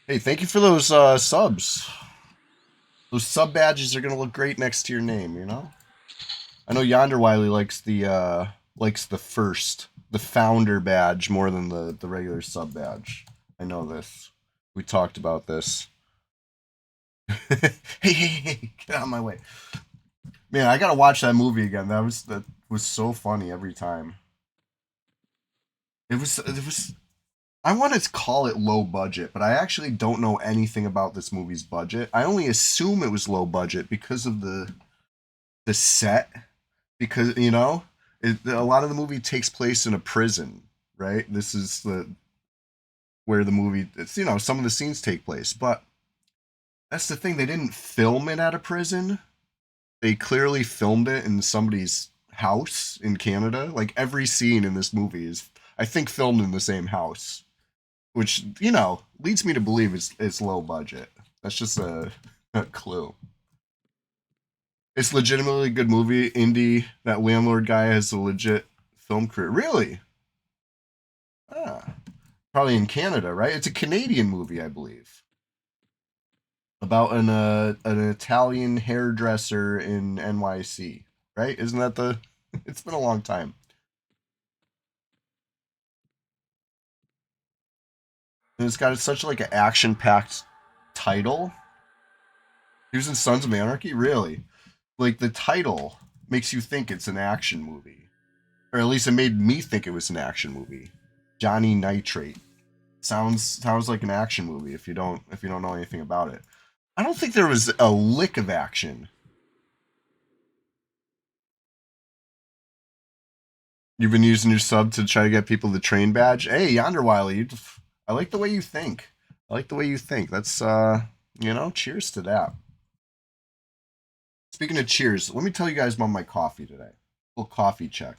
Hey, thank you for those subs. Those sub badges are gonna look great next to your name, I know Yonder Wiley likes the founder badge more than the regular sub badge. I know this. We talked about this. hey, get out of my way. Man, I gotta watch that movie again. That was so funny every time. It was I want to call it low budget, but I actually don't know anything about this movie's budget. I only assume it was low budget because of the set, because a lot of the movie takes place in a prison, right? This is where the movie, it's some of the scenes take place, but that's the thing, they didn't film it at a prison. they clearly filmed it in somebody's house in Canada. Like every scene in this movie is, I think, filmed in the same house, which leads me to believe it's low budget. That's just a clue. It's legitimately a good movie. Indy, that landlord guy, has a legit film career. Really? Ah, probably in Canada, right? It's a Canadian movie, I believe, about an Italian hairdresser in NYC, right? Isn't that the? It's been a long time. And it's got such like an action-packed title. He was in Sons of Anarchy, really? Like the title makes you think it's an action movie, or at least it made me think it was an action movie. Johnny Nitrate sounds like an action movie if you don't know anything about it. I don't think there was a lick of action. You've been using your sub to try to get people the train badge. Hey, Yonderwiley, I like the way you think. I like the way you think. That's cheers to that. Speaking of cheers, let me tell you guys about my coffee today. A little coffee check.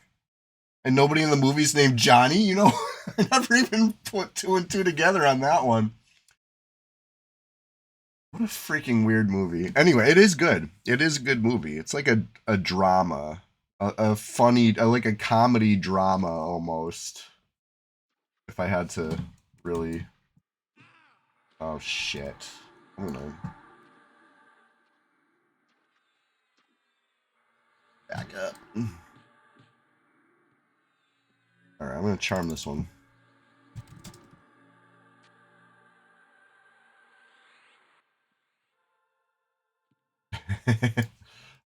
And nobody in the movie's named Johnny, I never even put two and two together on that one. What a freaking weird movie. Anyway, it is good. It is a good movie. It's like a drama. A funny, like a comedy drama almost. If I had to really. Oh shit. I don't know. Back up. Alright, I'm gonna charm this one.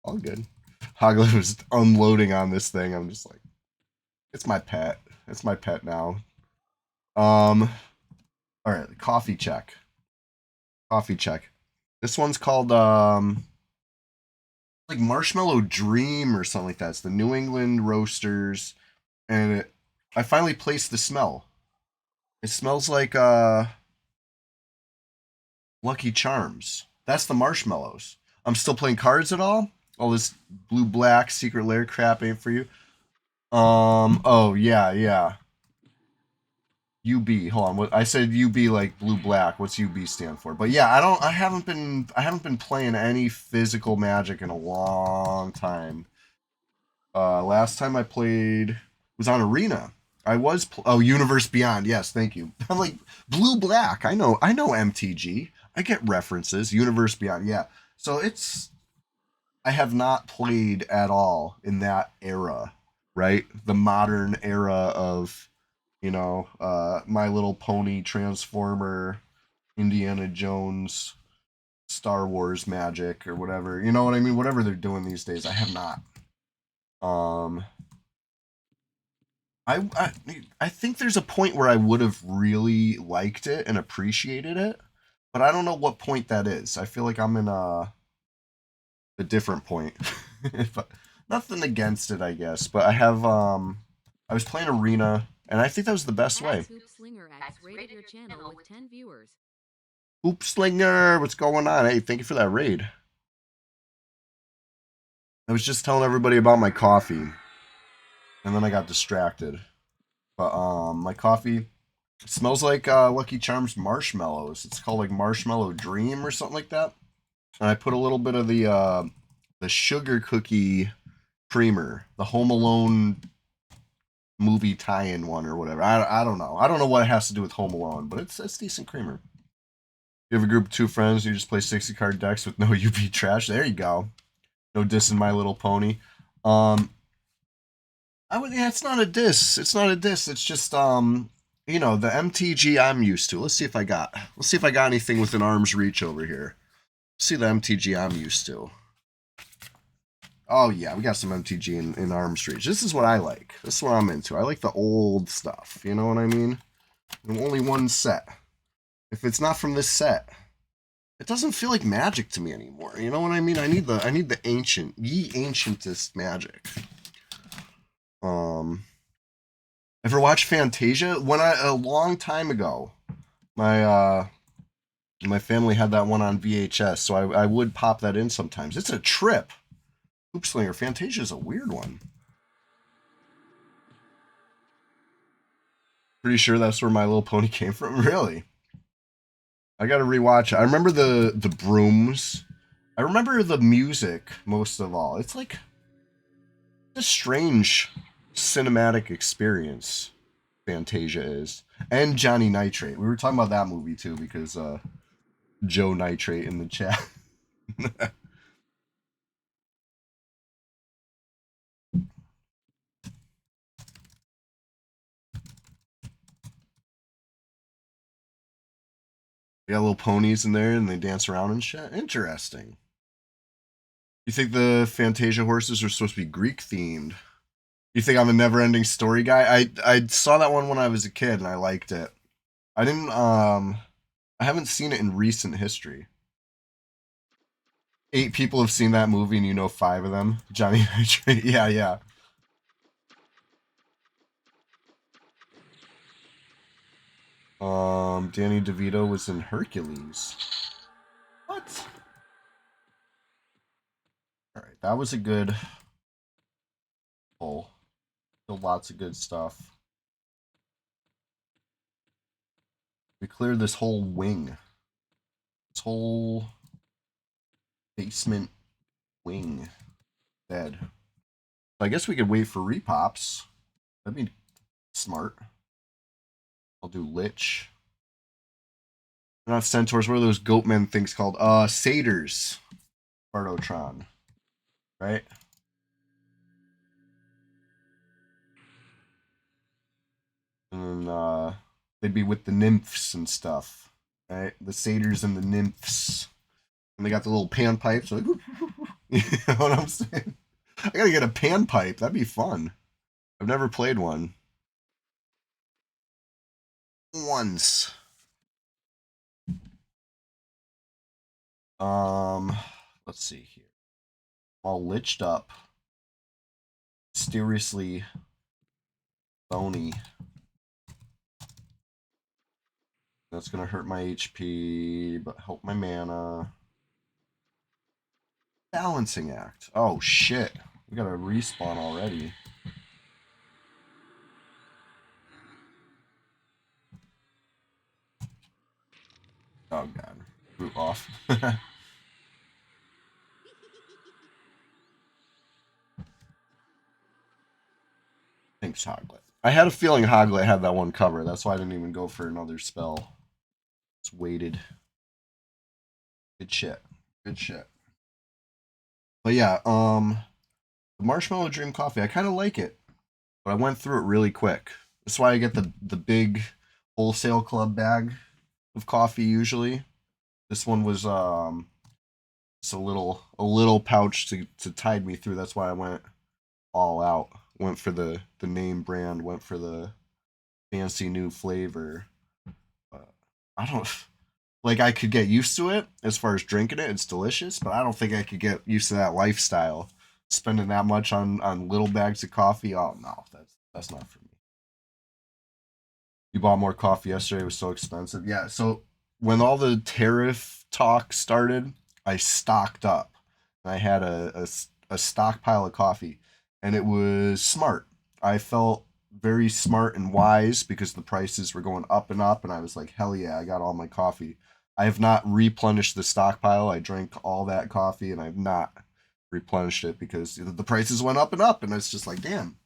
All good. Hoglet was unloading on this thing. I'm just like, it's my pet. It's my pet now. All right, coffee check. Coffee check. This one's called like Marshmallow Dream or something like that. It's the New England Roasters, and I finally placed the smell. It smells like Lucky Charms. That's the marshmallows. I'm still playing cards at all? All this blue black secret lair crap ain't for you. Oh yeah. UB. Hold on. What I said UB like blue black. What's UB stand for? But yeah, I haven't been playing any physical Magic in a long time. Last time I played was on Arena. I was Universe Beyond. Yes, thank you. I'm like blue black. I know MTG. I get references. Universe Beyond. Yeah. So I have not played at all in that era, right? The modern era of My Little Pony, Transformer, Indiana Jones, Star Wars Magic, or whatever. You know what I mean? Whatever they're doing these days, I have not. Um, I think there's a point where I would have really liked it and appreciated it, but I don't know what point that is. I feel like I'm in a different point. But nothing against it, I guess. But I was playing Arena, and I think that was the best way. Hoop Slinger X rated your channel with 10 viewers. Hoop Slinger, what's going on? Hey, thank you for that raid. I was just telling everybody about my coffee, and then I got distracted. But my coffee smells like Lucky Charms marshmallows. It's called like Marshmallow Dream or something like that. And I put a little bit of the sugar cookie creamer, the Home Alone movie tie-in one or whatever. I don't know. I don't know what it has to do with Home Alone, but it's decent creamer. You have a group of two friends, you just play 60 card decks with no UV trash. There you go. No dissing My Little Pony. It's not a diss. It's not a diss. It's just the MTG I'm used to. Let's see if I got anything within arm's reach over here. Let's see the MTG I'm used to. Oh yeah, we got some MTG in arm's reach. This is what I like. This is what I'm into. I like the old stuff. You know what I mean? And only one set. If it's not from this set, it doesn't feel like Magic to me anymore. You know what I mean? I need the ancient, ye ancientest Magic. Ever watch Fantasia? A long time ago, my family had that one on VHS, so I would pop that in sometimes. It's a trip. Hoop Slinger. Fantasia's a weird one. Pretty sure that's where My Little Pony came from. Really? I gotta rewatch it. I remember the brooms. I remember the music most of all. It's like a strange cinematic experience. Fantasia is, and Johnny Nitrate. We were talking about that movie too because Joe Nitrate in the chat. They got little ponies in there and they dance around and shit. Interesting. You think the Fantasia horses are supposed to be Greek themed? You think I'm a never ending story guy? I saw that one when I was a kid and I liked it. I didn't I haven't seen it in recent history. 8 people have seen that movie and you know 5 of them. Johnny Nitrate. Yeah, yeah. Danny DeVito was in Hercules. What? Alright, that was a good pull. Still lots of good stuff. We cleared this whole wing. This whole basement wing. Dead. I guess we could wait for repops. That'd be smart. I'll do Lich. Not centaurs. What are those goatmen things called? Satyrs. Bartotron. Right? And then they'd be with the nymphs and stuff. Right? The satyrs and the nymphs. And they got the little panpipes. Like, you know what I'm saying? I gotta get a panpipe. That'd be fun. I've never played one. Once. Let's see here. All liched up. Mysteriously bony. That's gonna hurt my HP, but help my mana. Balancing act. Oh shit. We got a respawn already. Oh god. Root off. Thanks, Hoglet. I had a feeling Hoglet had that one covered. That's why I didn't even go for another spell. Just waited. Good shit. Good shit. But yeah, the Marshmallow Dream Coffee, I kind of like it, but I went through it really quick. That's why I get the big wholesale club bag of coffee usually. This one was it's a little pouch to tide me through. That's why I went all out. Went for the name brand. Went for the fancy new flavor. But I don't like. I could get used to it as far as drinking it. It's delicious, but I don't think I could get used to that lifestyle. Spending that much on little bags of coffee. Oh no, that's not for me. You bought more coffee yesterday. It was so expensive. Yeah. So when all the tariff talk started, I stocked up. I had a stockpile of coffee, and it was smart. I felt very smart and wise because the prices were going up and up, and I was like, hell yeah, I got all my coffee. I have not replenished the stockpile. I drank all that coffee, and I've not replenished it because the prices went up and up, and it's just like, damn,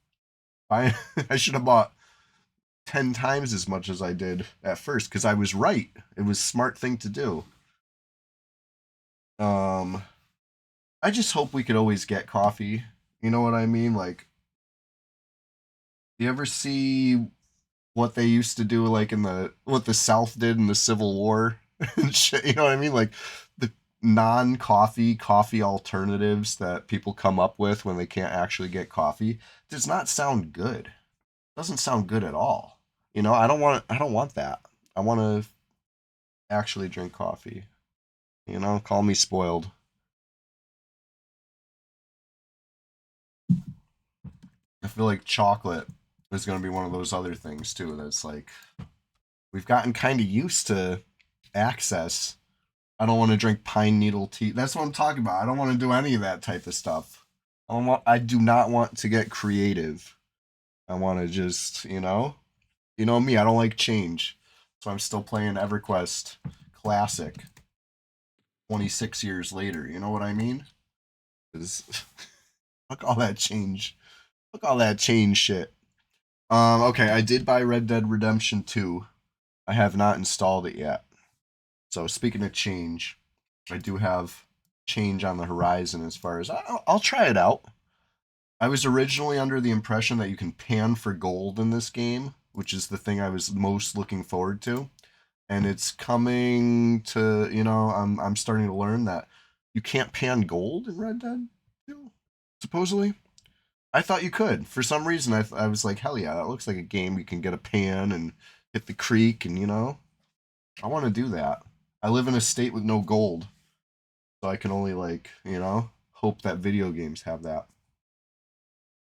I I should have bought 10 times as much as I did at first because I was right. It was a smart thing to do. Um, I just hope we could always get coffee. You know what I mean? Like, you ever see what they used to do, like in the what the South did in the Civil War and shit? You know what I mean? Like the non-coffee alternatives that people come up with when they can't actually get coffee does not sound good. Doesn't sound good at all. You know, I don't want that. I want to actually drink coffee. You know, call me spoiled. I feel like chocolate is going to be one of those other things too that's like we've gotten kind of used to access. I don't want to drink pine needle tea. That's what I'm talking about. I don't want to do any of that type of stuff. I do not want to get creative. I want to just, you know me. I don't like change, so I'm still playing EverQuest Classic. 26 years later, you know what I mean? 'Cause fuck all that change. Fuck all that change shit. Okay, I did buy Red Dead Redemption 2. I have not installed it yet. So speaking of change, I do have change on the horizon as far as I'll try it out. I was originally under the impression that you can pan for gold in this game, which is the thing I was most looking forward to. And it's coming to, I'm starting to learn that you can't pan gold in Red Dead 2, supposedly. I thought you could. For some reason, I was like, hell yeah, that looks like a game you can get a pan and hit the creek, and I want to do that. I live in a state with no gold, so I can only like, hope that video games have that.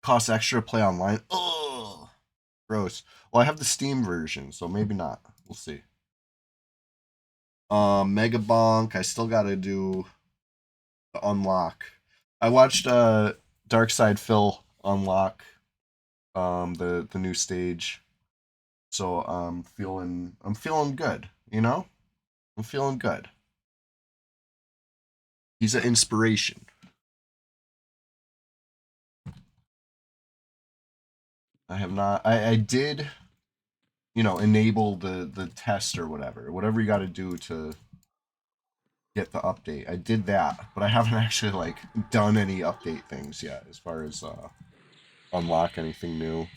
Costs extra to play online. Ugh, gross. Well, I have the Steam version, so maybe not. We'll see. Mega Bonk. I still got to do the unlock. I watched Dark Side Phil unlock the new stage. So I'm feeling good, I'm feeling good. He's an inspiration. I have not I did, enable the test or whatever you got to do to get the update. I did that, but I haven't actually like done any update things yet as far as unlock anything new.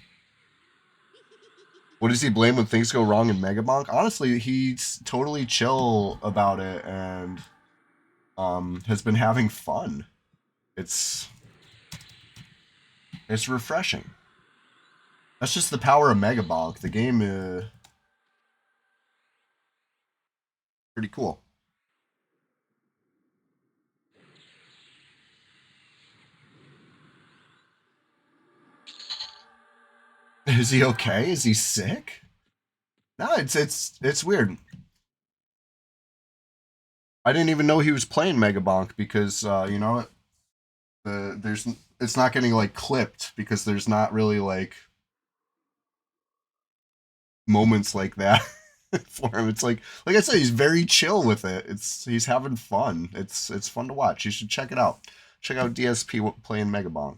What does he blame when things go wrong in Megabonk? Honestly, he's totally chill about it and has been having fun. It's it's refreshing. That's just the power of Megabonk. The game is pretty cool. Is he okay? Is he sick? No, it's weird. I didn't even know he was playing Megabonk because there's it's not getting like clipped because there's not really like moments like that for him. It's like I said, he's very chill with it. He's having fun. It's fun to watch. You should check it out. Check out DSP playing Megabonk.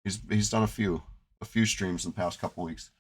He's done a few streams in the past couple weeks.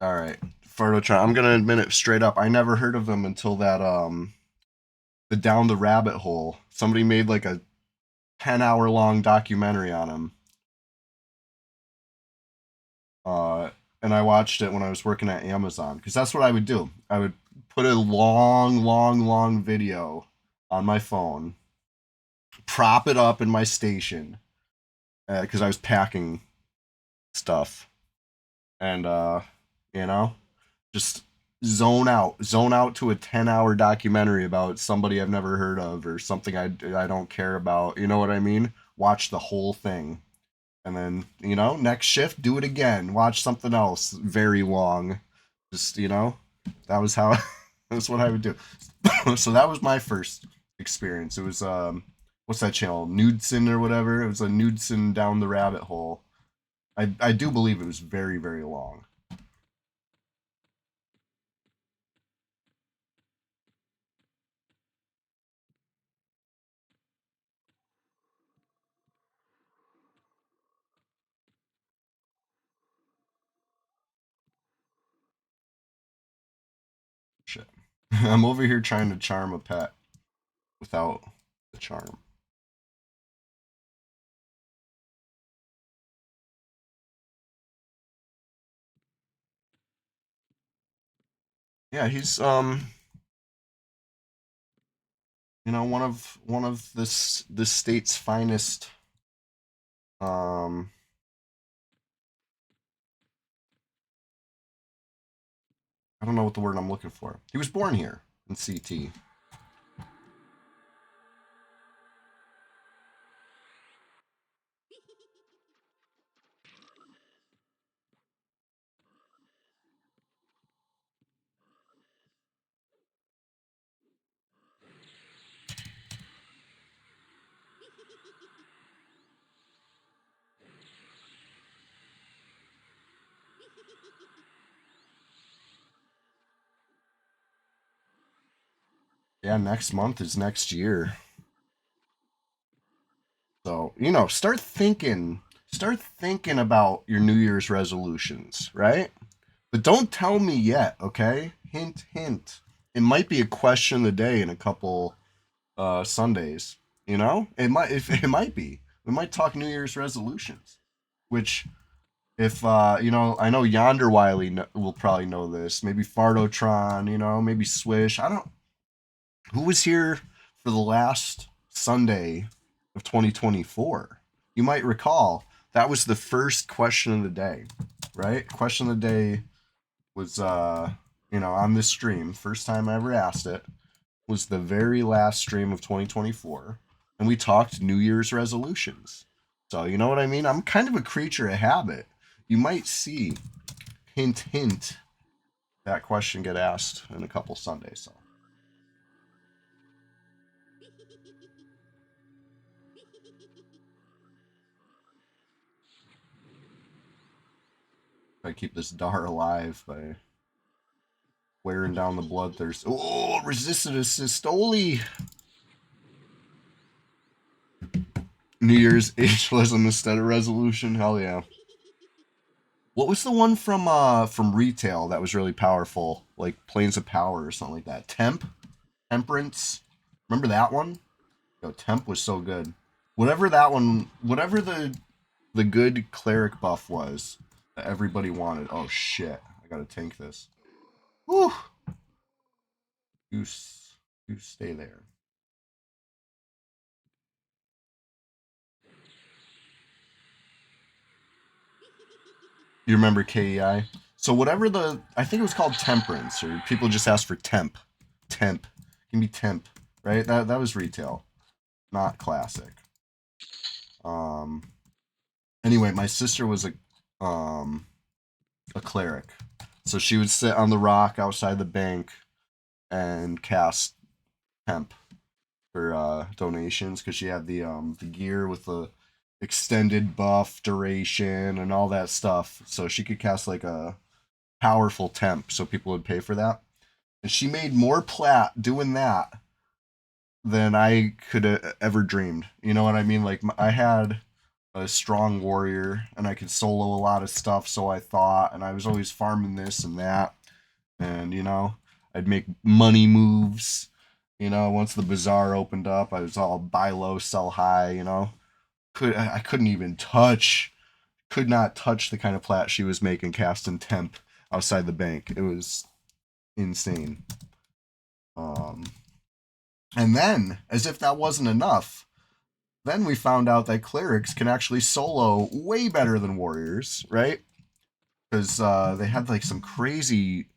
All right, Fartotron. I'm gonna admit it straight up. I never heard of him until that the Down the Rabbit Hole. Somebody made like a 10-hour long documentary on him. Uh, and I watched it when I was working at Amazon because that's what I would do. I would put a long, long, long video on my phone, prop it up in my station because I was packing stuff, and you know, just zone out to a 10-hour documentary about somebody I've never heard of or something I don't care about. You know what I mean? Watch the whole thing. And then, next shift, do it again. Watch something else very long. Just, that was how that's what I would do. So that was my first experience. It was what's that channel? Nudson or whatever. It was a Nudson down the rabbit hole. I do believe it was very, very long. Shit. I'm over here trying to charm a pet without the charm. Yeah, he's one of this state's finest I don't know what the word I'm looking for. He was born here in CT. Yeah, next month is next year. So, start thinking about your New Year's resolutions, right? But don't tell me yet, okay? Hint, hint. It might be a question of the day in a couple Sundays. It might be. We might talk New Year's resolutions, which if I know Yonder Wiley will probably know this. Maybe Fardotron, maybe Swish. I don't. Who was here for the last Sunday of 2024? You might recall that was the first question of the day, right? Question of the day was on this stream. First time I ever asked it was the very last stream of 2024, and we talked New Year's resolutions. So you know what I mean? I'm kind of a creature of habit. You might see, hint, hint, that question get asked in a couple Sundays. So I keep this Dar alive by wearing down the bloodthirst. Oh, resisted assistoli. New Year's ageism instead of resolution. Hell yeah. What was the one from retail that was really powerful? Like Planes of Power or something like that. Temperance. Remember that one? Yo, Temp was so good. Whatever that one, whatever the good cleric buff was that everybody wanted. Oh shit! I gotta tank this. Whew. You stay there. You remember KEI? So whatever I think it was called Temperance, or people just asked for Temp. Temp. Give me Temp, right? That was retail, not classic. Um. Anyway, my sister was a cleric, so she would sit on the rock outside the bank and cast Temp for donations because she had the gear with the extended buff duration and all that stuff, so she could cast like a powerful Temp, so people would pay for that. And she made more plat doing that than I could have ever dreamed. You know what I mean? Like I had a strong warrior and I could solo a lot of stuff, so I thought, and I was always farming this and that, and I'd make money moves. Once the bazaar opened up, I was all buy low, sell high. I couldn't even could not touch the kind of plat she was making casting Temp outside the bank. It was insane. And then, as if that wasn't enough, then we found out that clerics can actually solo way better than warriors, right? Because they had like some crazy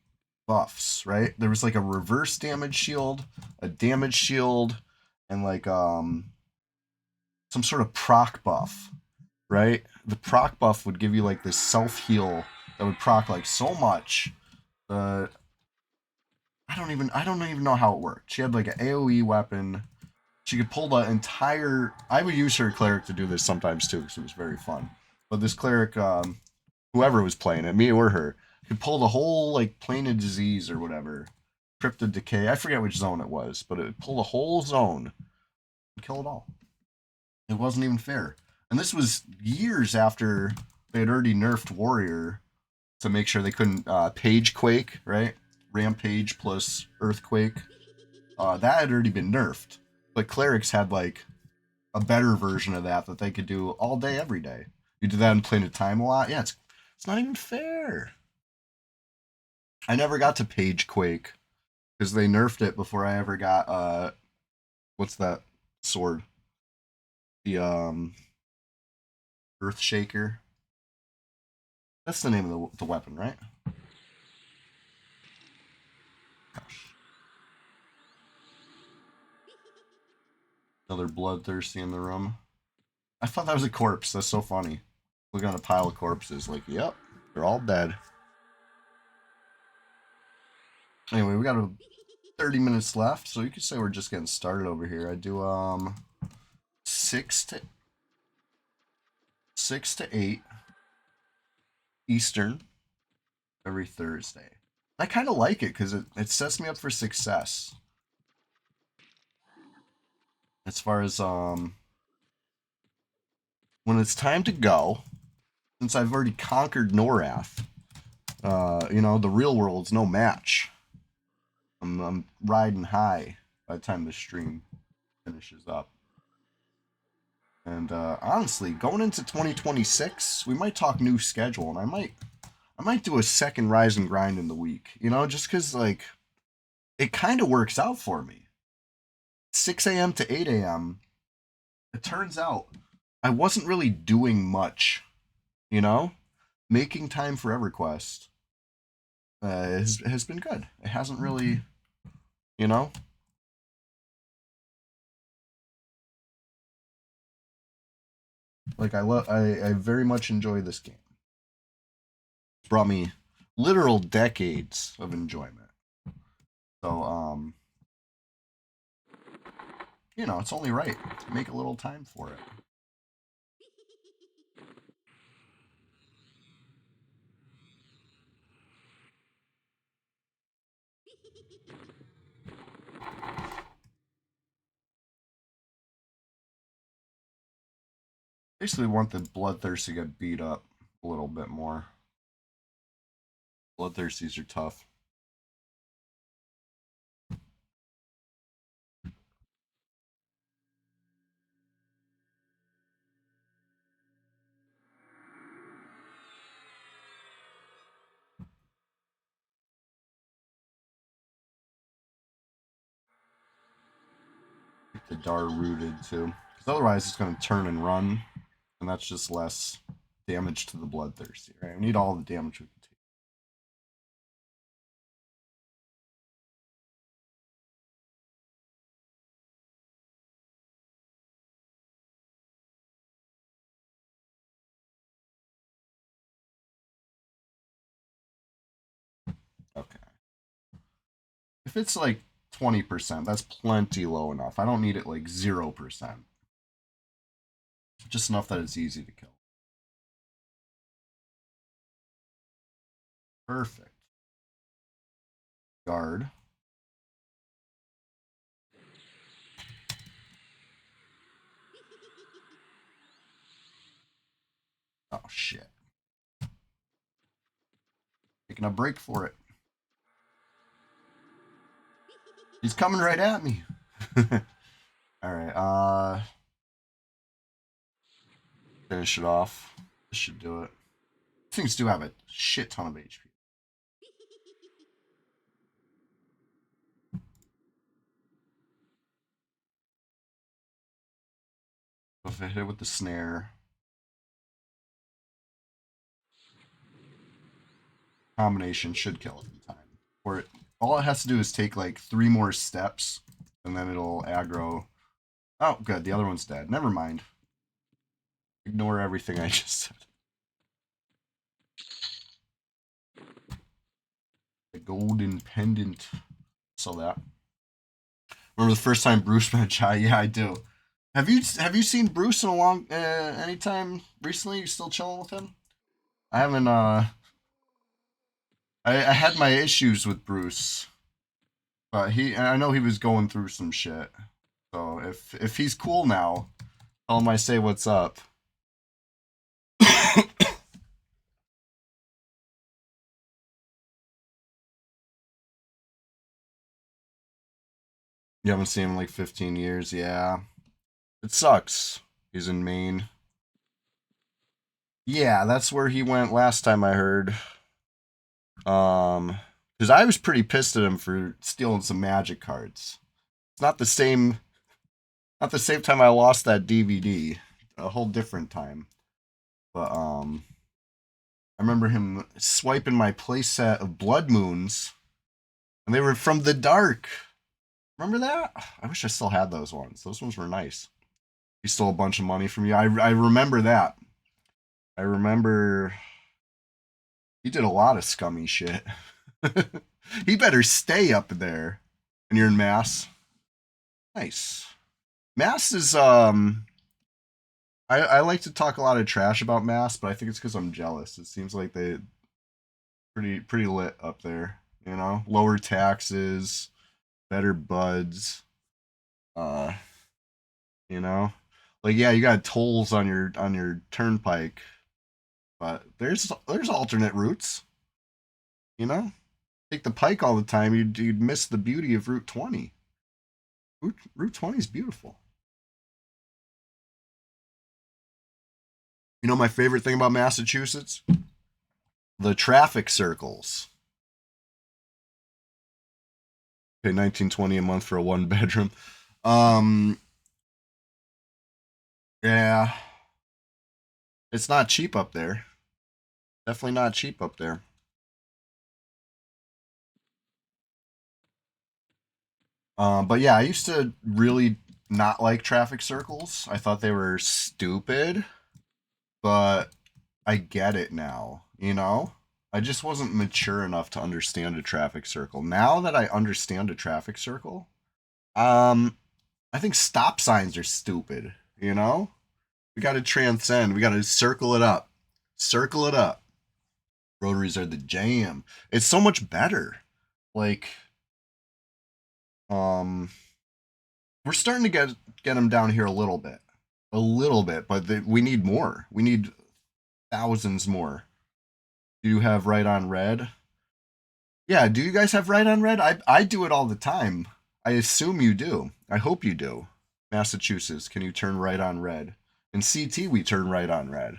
buffs, right? There was like a reverse damage shield, a damage shield, and like some sort of proc buff, right? The proc buff would give you like this self heal that would proc like so much. I don't even know how it worked. She had like an AOE weapon. She could pull the entire. I would use her cleric to do this sometimes too, because it was very fun. But this cleric, whoever was playing it, me or her, could pull the whole like plane of disease or whatever, cryptid decay. I forget which zone it was, but it would pull the whole zone and kill it all. It wasn't even fair. And this was years after they had already nerfed warrior to make sure they couldn't page quake, right? Rampage plus earthquake. That had already been nerfed, but clerics had like a better version of that they could do all day, every day. You do that in Plane of Time a lot. Yeah, it's not even fair. I never got to Page Quake because they nerfed it before I ever got what's that sword? The Earth Shaker. That's the name of the weapon, right? Another bloodthirsty in the room. I thought that was a corpse. That's so funny. Look at a pile of corpses. Like, yep, they're all dead. Anyway, we got 30 minutes left, so you could say we're just getting started over here. I do 6 to 8 Eastern every Thursday. I kind of like it because it sets me up for success. As far as when it's time to go, since I've already conquered Norath, you know, the real world's no match. I'm riding high by the time the stream finishes up. And honestly, going into 2026, we might talk new schedule, and I might do a second Rise and Grind in the week. You know, just because like it kind of works out for me. 6 a.m. to 8 a.m. It turns out I wasn't really doing much. You know, making time for EverQuest has been good. It hasn't really, you know. Like I very much enjoy this game. It's brought me literal decades of enjoyment. So you know, it's only right to make a little time for it. Basically want the bloodthirsty to get beat up a little bit more. Bloodthirsties are tough. Get the Dar rooted too. Because otherwise it's going to turn and run. And that's just less damage to the bloodthirsty, right? We need all the damage we can take. Okay. If it's like 20%, that's plenty low enough. I don't need it like 0%. Just enough that it's easy to kill. Perfect. Guard. Oh shit. Taking a break for it. He's coming right at me. Alright, finish it off. This should do it. Things do have a shit ton of HP. If I hit it with the snare, combination should kill it in time. Or all it has to do is take like 3 more steps, and then it'll aggro. Oh, good. The other one's dead. Never mind. Ignore everything I just said. The golden pendant. Saw that. Remember the first time Bruce met Chai? Yeah, I do. Have you seen Bruce in a long anytime recently? You still chilling with him? I haven't. I had my issues with Bruce, but I know he was going through some shit. So if he's cool now, tell him I say what's up. You haven't seen him in like 15 years, yeah. It sucks. He's in Maine. Yeah, that's where he went last time I heard. Because I was pretty pissed at him for stealing some magic cards. It's not the same. Not the same time I lost that DVD. A whole different time. But I remember him swiping my playset of Blood Moons And they were from the dark. Remember that? I wish I still had those ones. Those ones were nice. He stole a bunch of money from you. I remember that. I remember he did a lot of scummy shit. He better stay up there. And you're in Mass. Nice. Mass is I like to talk a lot of trash about Mass, but I think it's because I'm jealous. It seems like they pretty lit up there. You know, lower taxes, better buds. Uh, you know, like yeah, you got tolls on your turnpike, but there's alternate routes. You know, take the pike all the time, you'd miss the beauty of Route 20. Route 20 is beautiful. You know my favorite thing about Massachusetts? The traffic circles. Pay $19.20 a month for a 1 bedroom. Um, yeah, it's not cheap up there. Definitely not cheap up there. But yeah, I used to really not like traffic circles. I thought they were stupid, but I get it now, you know? I just wasn't mature enough to understand a traffic circle. Now that I understand a traffic circle, um, I think stop signs are stupid, you know? We got to transcend. We got to circle it up. Circle it up. Rotaries are the jam. It's so much better. Like, um, we're starting to get them down here a little bit, but we need more. We need thousands more. Do you have right on red? Yeah. Do you guys have right on red? I do it all the time. I assume you do. I hope you do. Massachusetts, can you turn right on red? In CT, we turn right on red.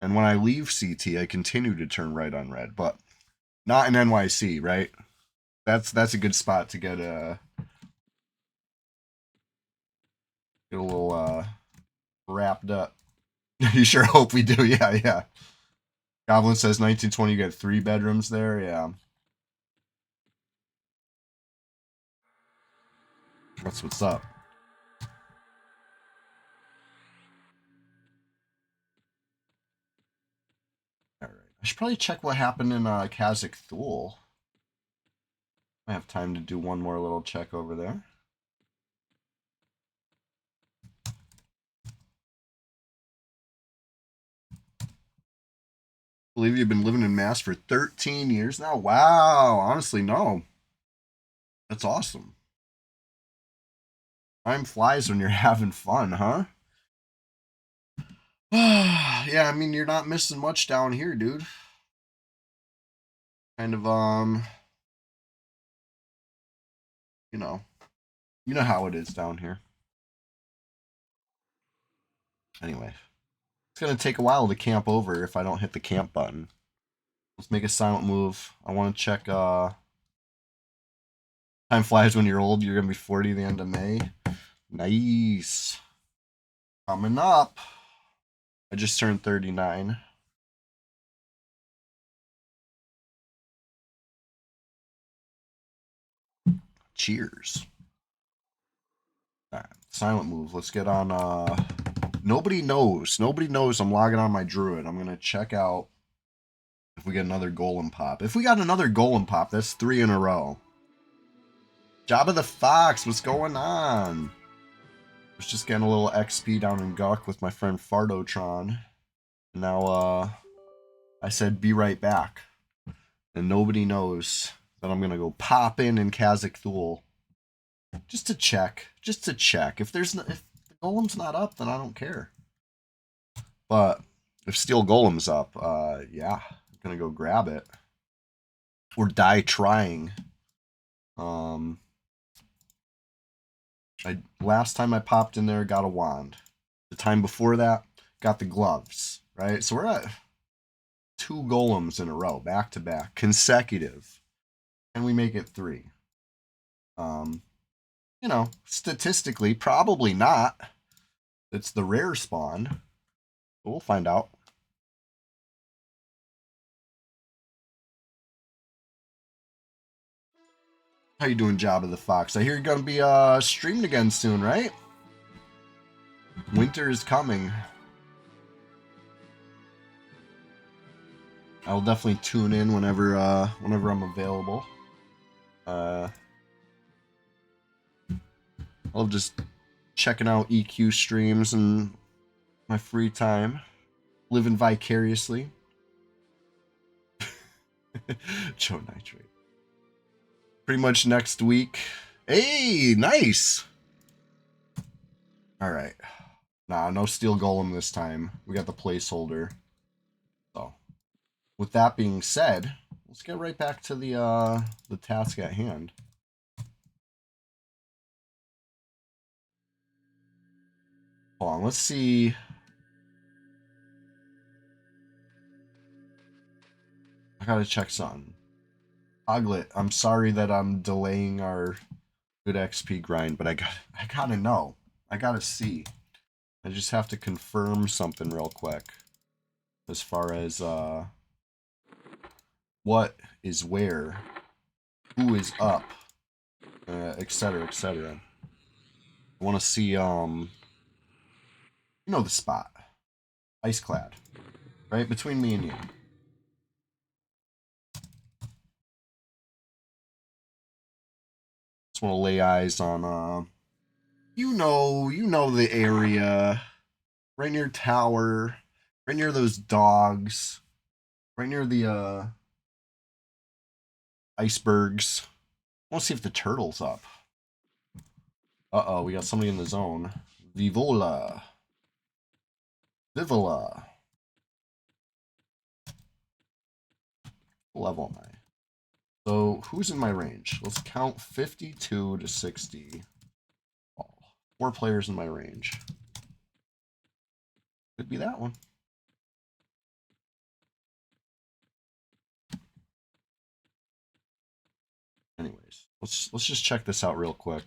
And when I leave CT, I continue to turn right on red, but not in NYC, right? That's a good spot to get a little wrapped up. You sure hope we do. Yeah, yeah. Goblin says 1920 you get 3 bedrooms there. Yeah. That's what's up. All right. I should probably check what happened in Kazakh Thule. I have time to do one more little check over there. Believe you've been living in Mass for 13 years now? Wow. Honestly, no. That's awesome. Time flies when you're having fun, huh? Yeah, I mean, you're not missing much down here, dude. Kind of, you know, you know how it is down here. Anyway, it's gonna take a while to camp over if I don't hit the camp button. Let's make a silent move. I want to check, time flies when you're old. You're gonna be 40 the end of May. Nice. Coming up. I just turned 39. Cheers. All right, silent move. Let's get on. Nobody knows. Nobody knows I'm logging on my druid. I'm gonna check out if we get another golem pop. If we got another golem pop, that's 3 in a row. Jabba the Fox, what's going on? I was just getting a little XP down in Guk with my friend Fardotron. And now I said be right back. And nobody knows that I'm gonna go pop in Kazakh Thule. Just to check. Just to check. If the golem's not up, then I don't care. But if Steel Golem's up, yeah, I'm gonna go grab it. Or die trying. Last time I popped in there, got a wand. The time before that, got the gloves. Right? So we're at 2 golems in a row, back to back, consecutive. And we make it 3. You know, statistically, probably not. It's the rare spawn. But we'll find out. How you doing, Job of the Fox? I hear you're gonna be streaming again soon, right? Winter is coming. I'll definitely tune in whenever I'm available. I love just checking out EQ streams in my free time, living vicariously. Joe Nitrate. Pretty much next week. Hey, nice. All right. Nah, no steel golem this time. We got the placeholder. So, with that being said, let's get right back to the task at hand. Hold on, let's see. I gotta check something. Oglet, I'm sorry that I'm delaying our good XP grind, but I gotta know. I gotta see. I just have to confirm something real quick. As far as what is where, who is up, etc., etc. I wanna see you know the spot. Iceclad. Right? Between me and you. Just wanna lay eyes on you know the area. Right near tower. Right near those dogs. Right near the icebergs. I want to see if the turtle's up. Uh-oh, we got somebody in the zone. Vivola. Vivola. What level am I? So, who's in my range? Let's count 52 to 60. Oh, 4 players in my range. Could be that one. Anyways, let's just check this out real quick.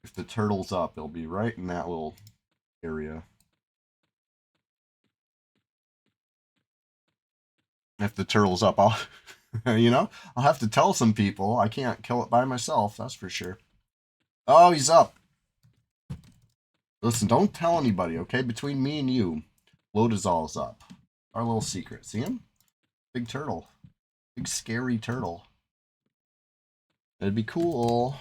If the turtle's up, it'll be right in that little area. If the turtle's up, I'll, I'll have to tell some people. I can't kill it by myself, that's for sure. Oh, he's up. Listen, don't tell anybody, okay? Between me and you, Lodazal's up. Our little secret. See him? Big turtle. Big scary turtle. That'd be cool.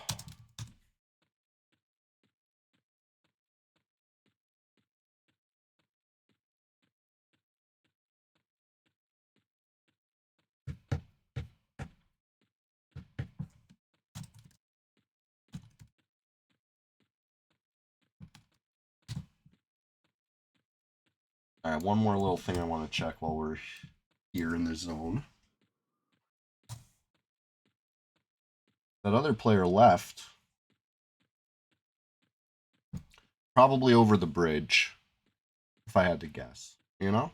Alright, one more little thing I want to check while we're here in the zone. That other player left. Probably over the bridge. If I had to guess. You know?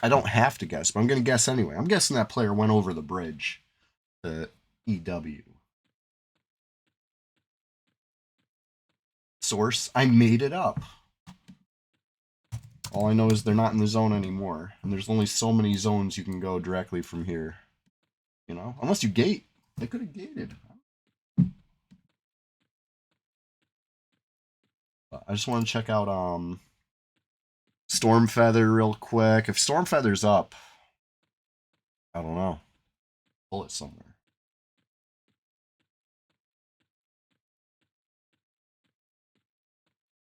I don't have to guess, but I'm going to guess anyway. I'm guessing that player went over the bridge to EW. Source, I made it up. All I know is they're not in the zone anymore. And there's only so many zones you can go directly from here. You know? Unless you gate. They could have gated. But I just want to check out Stormfeather real quick. If Stormfeather's up, I don't know. Pull it somewhere.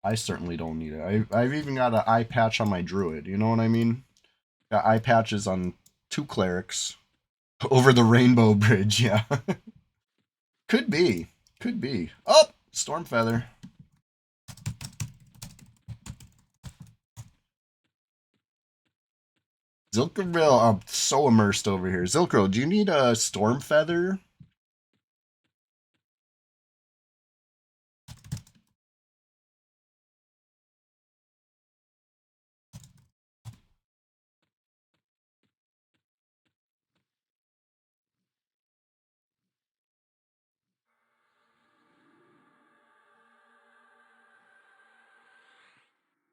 I certainly don't need it. I've even got an eye patch on my druid. You know what I mean? Got eye patches on 2 clerics. Over the rainbow bridge, yeah. Could be. Could be. Oh! Stormfeather. Zilkerville, I'm so immersed over here. Zilkro, do you need a Stormfeather?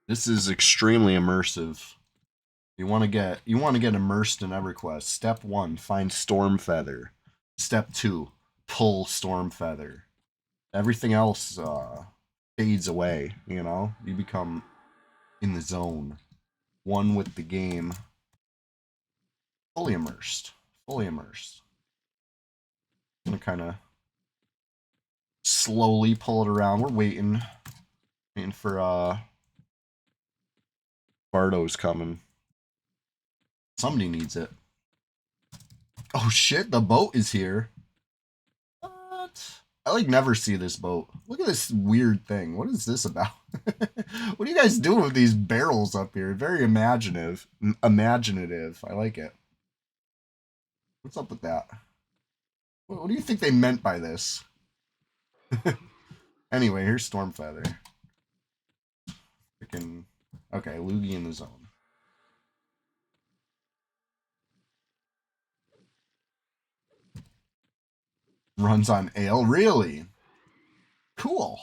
This is extremely immersive. You want to get immersed in EverQuest. Step 1, find Storm Feather. Step 2, pull Storm Feather. Everything else fades away, you know? You become in the zone, one with the game, fully immersed. Fully immersed. I'm gonna kind of slowly pull it around. We're waiting for Bardo's coming. Somebody needs it. Oh shit, the boat is here. What? I like never see this boat. Look at this weird thing. What is this about? What are you guys doing with these barrels up here? Very imaginative. I like it. What's up with that? What do you think they meant by this? Anyway, here's Stormfeather. Freaking. Okay, Lugie in the zone. Runs on ale? Really? Cool.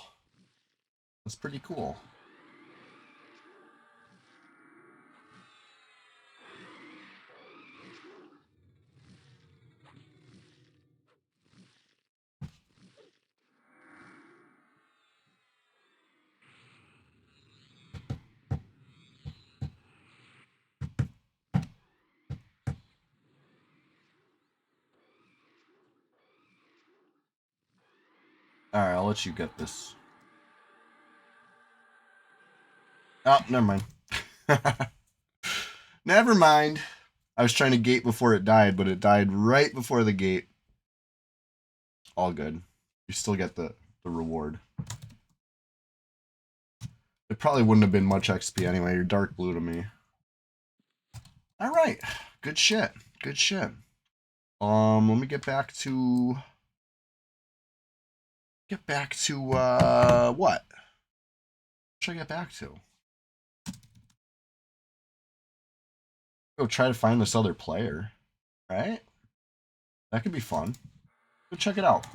That's pretty cool. Alright, I'll let you get this. Oh, never mind. Never mind. I was trying to gate before it died, but it died right before the gate. All good. You still get the reward. It probably wouldn't have been much XP anyway. You're dark blue to me. Alright. Good shit. Good shit. Let me get back to what? What should I get back to? Go try to find this other player. Right? That could be fun. Go check it out.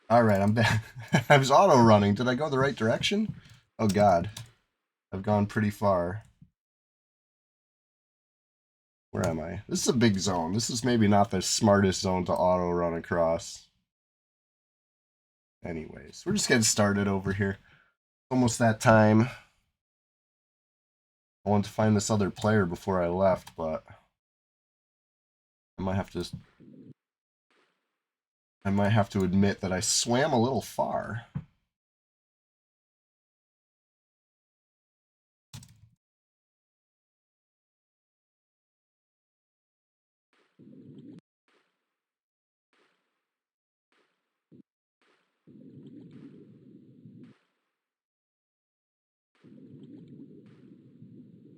All right, I'm back. I was auto running. Did I go the right direction? Oh God, I've gone pretty far. Where am I? This is a big zone. This is maybe not the smartest zone to auto run across. Anyways, we're just getting started over here. Almost that time. I wanted to find this other player before I left, but I might have to. I might have to admit that I swam a little far.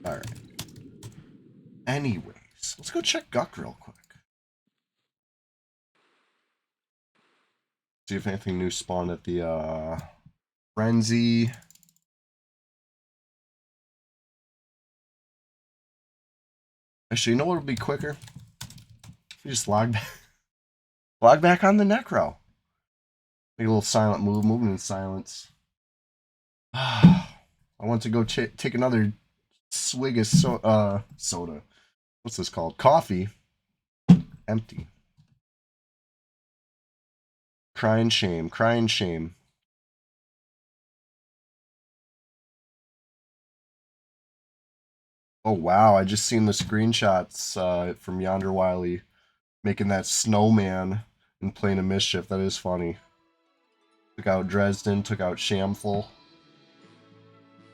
All right. Anyways, let's go check Guck real quick. See if anything new spawned at the Frenzy. Actually, you know what would be quicker? If you just log back on the Necro. Make a little silent move, moving in silence. I want to go take another swig of soda. What's this called? Coffee. Empty. Crying shame. Crying shame. Oh wow! I just seen the screenshots from Yonder Wiley making that snowman and playing a mischief. That is funny. Took out Dresden. Took out Shamful.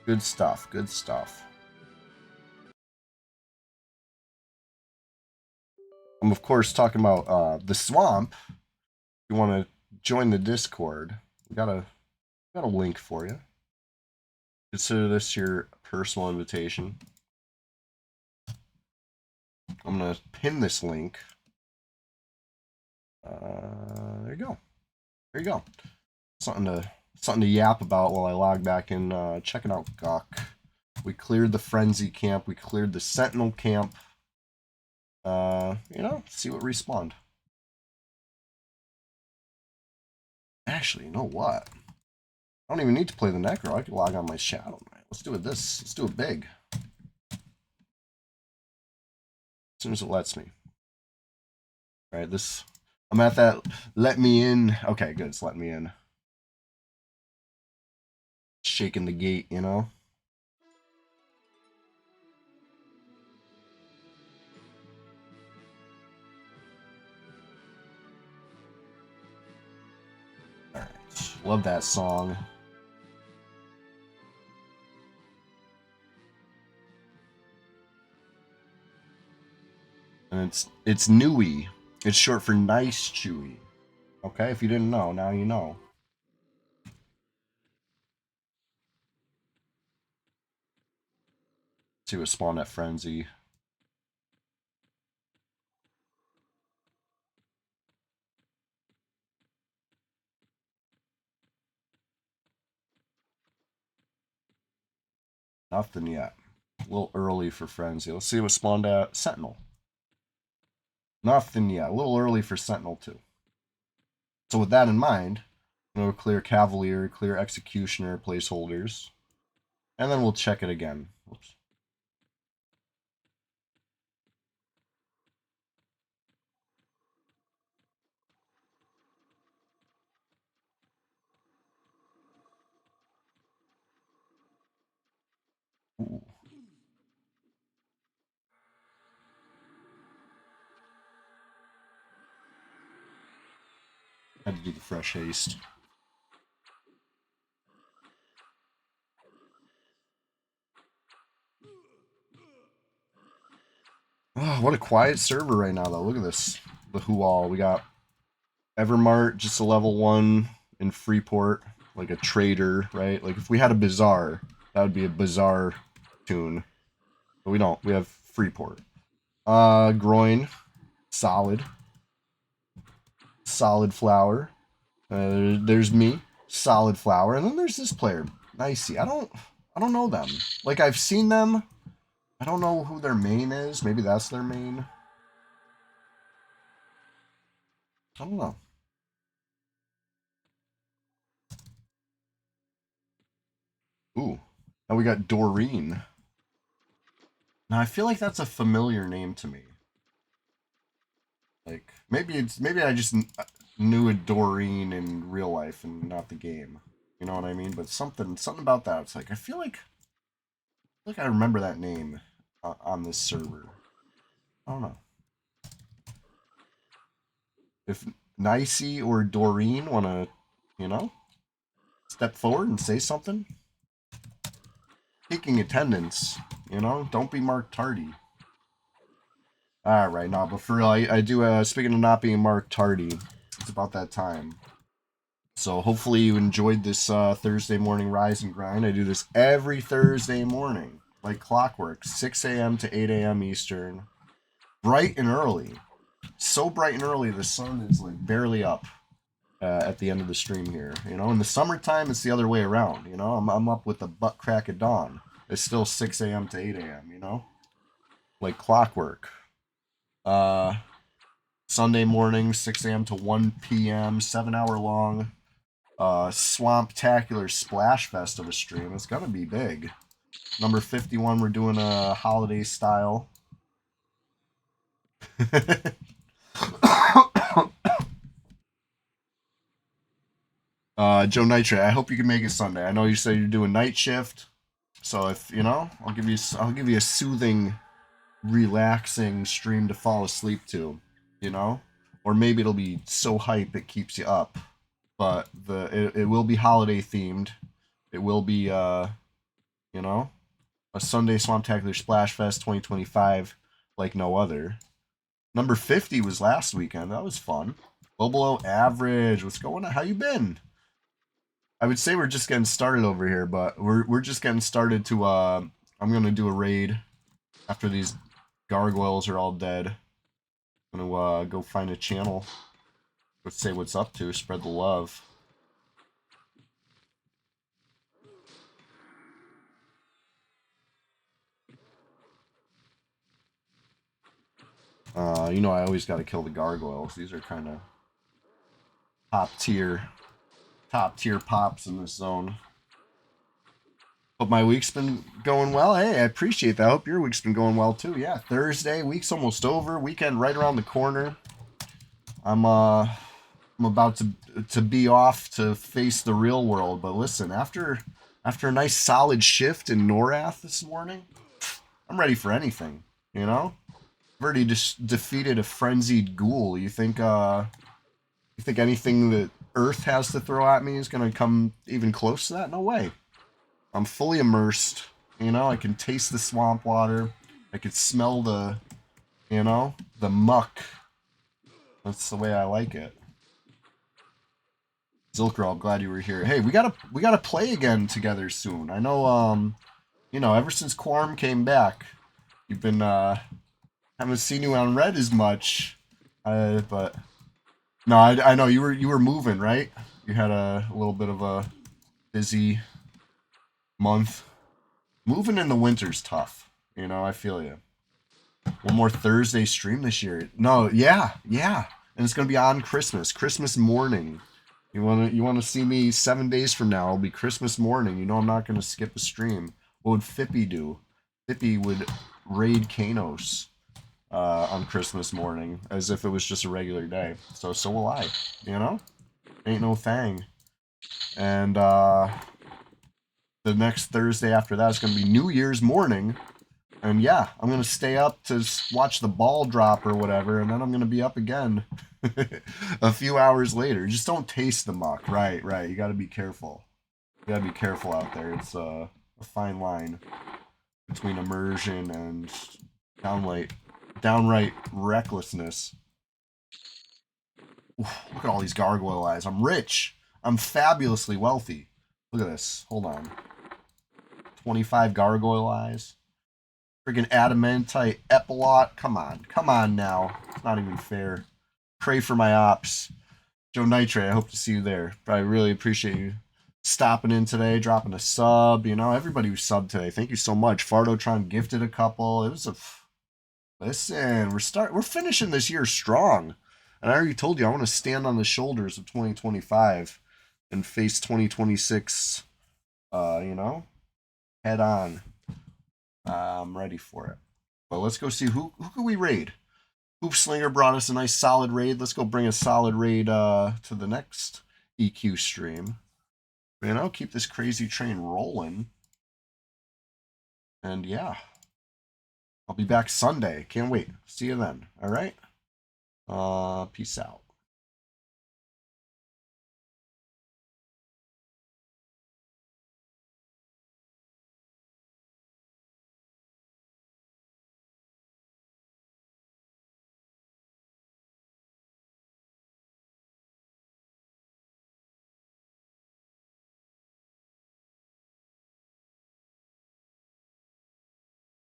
Good stuff. Good stuff. I'm of course talking about the swamp. If you want to join the Discord, we got a link for you. Consider this your personal invitation. I'm gonna pin this link. There you go. There you go. Something to yap about while I log back in. Checking out Guck. We cleared the Frenzy camp. We cleared the Sentinel camp. See what respawned. Actually, you know what? I don't even need to play the Necro. I can log on my Shadow Knight. Let's do it this. Let's do it big. As soon as it lets me. All right, this. I'm at that. Let me in. Okay, good. It's letting me in. Shaking the gate, you know. All right, love that song. And it's Nui. It's short for nice chewy. Okay, if you didn't know, now you know. Let's see what spawned at Frenzy. Nothing yet. A little early for Frenzy. Let's see what spawned at Sentinel. Nothing yet. A little early for Sentinel too. So with that in mind, I'm going to clear Cavalier, clear Executioner placeholders, and then we'll check it again. Oops. Ooh. Had to do the fresh haste. Oh, what a quiet server right now, though. Look at this. The Who-All. We got Evermart, just a level 1 in Freeport, like a trader, right? Like if we had a Bazaar, that would be a Bazaar tune. But we don't. We have Freeport. Groin, solid. Solid flower. There's me, solid flower, and then there's this player, Nicey. I don't know them. Like I've seen them. I don't know who their main is. Maybe that's their main. I don't know. Ooh. Now we got Doreen. Now I feel like that's a familiar name to me. Like maybe I just knew a Doreen in real life and not the game. You know what I mean? But something about that. It's like I feel like I remember that name on this server. I don't know if Nicey or Doreen want to, you know, step forward and say something. Taking attendance, you know, don't be Mark Tardy. All right, no, but for real, I do. Speaking of not being Mark Tardy, it's about that time. So hopefully you enjoyed this Thursday morning rise and grind. I do this every Thursday morning, like clockwork, 6 a.m. to 8 a.m. Eastern, bright and early. So bright and early, the sun is like barely up at the end of the stream here. You know, in the summertime, it's the other way around. You know, I'm up with the butt crack of dawn. It's still 6 a.m. to 8 a.m. You know, like clockwork. Uh, Sunday morning, 6 a.m. to 1 p.m., 7 hour long Swamptacular Splash Fest of a stream. It's gonna be big. Number 51, we're doing a holiday style. Joe Nitrate, I hope you can make it Sunday. I know you said you're doing night shift, so if you know, I'll give you a soothing, relaxing stream to fall asleep to. You know, or maybe it'll be so hype it keeps you up. But it will be holiday themed. It will be you know, a Sunday Swamptacular Splash Fest 2025 like no other. Number 50 was last weekend. That was fun. Well below average. What's going on? How you been? I would say we're just getting started over here, but we're just getting started to I'm gonna do a raid after these gargoyles are all dead. I'm gonna go find a channel. Let's say what's up to, spread the love. You know, I always got to kill the gargoyles. These are kind of top tier pops in this zone. Hope my week's been going well. Hey, I appreciate that. I hope your week's been going well too. Yeah, Thursday, week's almost over. Weekend right around the corner. I'm about to be off to face the real world. But listen, after a nice solid shift in Norath this morning, I'm ready for anything. You know, I've already just defeated a frenzied ghoul. You think anything that Earth has to throw at me is gonna come even close to that? No way. I'm fully immersed. You know, I can taste the swamp water. I can smell the, you know, the muck. That's the way I like it. Zilker, I'm glad you were here. Hey, we gotta play again together soon. I know, you know, ever since Quorum came back, you've been haven't seen you on Red as much. But no, I know you were moving, right? You had a little bit of a busy month. Moving in the winter's tough. You know, I feel you. One more Thursday stream this year. No, yeah. And it's gonna be on Christmas morning. You wanna see me 7 days from now? It'll be Christmas morning. You know I'm not gonna skip a stream. What would Fippy do? Fippy would raid Kanos on Christmas morning as if it was just a regular day. So will I. You know, ain't no thing. And the next Thursday after that is gonna be New Year's morning. And yeah, I'm going to stay up to watch the ball drop or whatever, and then I'm going to be up again a few hours later. Just don't taste the muck. Right. You got to be careful. You got to be careful out there. It's a fine line between immersion and downright recklessness. Oof, look at all these gargoyle eyes. I'm rich. I'm fabulously wealthy. Look at this. Hold on. 25 gargoyle eyes. Friggin' adamantite epilot. Come on now. It's not even fair. Pray for my ops. Joe Nitrate, I hope to see you there. But I really appreciate you stopping in today, dropping a sub. You know, everybody who subbed today. Thank you so much. Fardotron gifted a couple. It was a listen. We're finishing this year strong, and I already told you I want to stand on the shoulders of 2025 and face 2026. You know, head on. I'm ready for it. But let's go see who can we raid. Hoop Slinger brought us a nice solid raid. Let's go bring a solid raid to the next EQ stream. You know, keep this crazy train rolling. And yeah, I'll be back Sunday. Can't wait. See you then. All right. Peace out.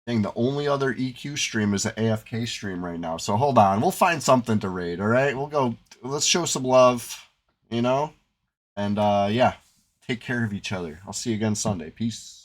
Dang, the only other EQ stream is an AFK stream right now. So hold on. We'll find something to raid, all right? We'll go. Let's show some love, you know? And yeah, take care of each other. I'll see you again Sunday. Peace.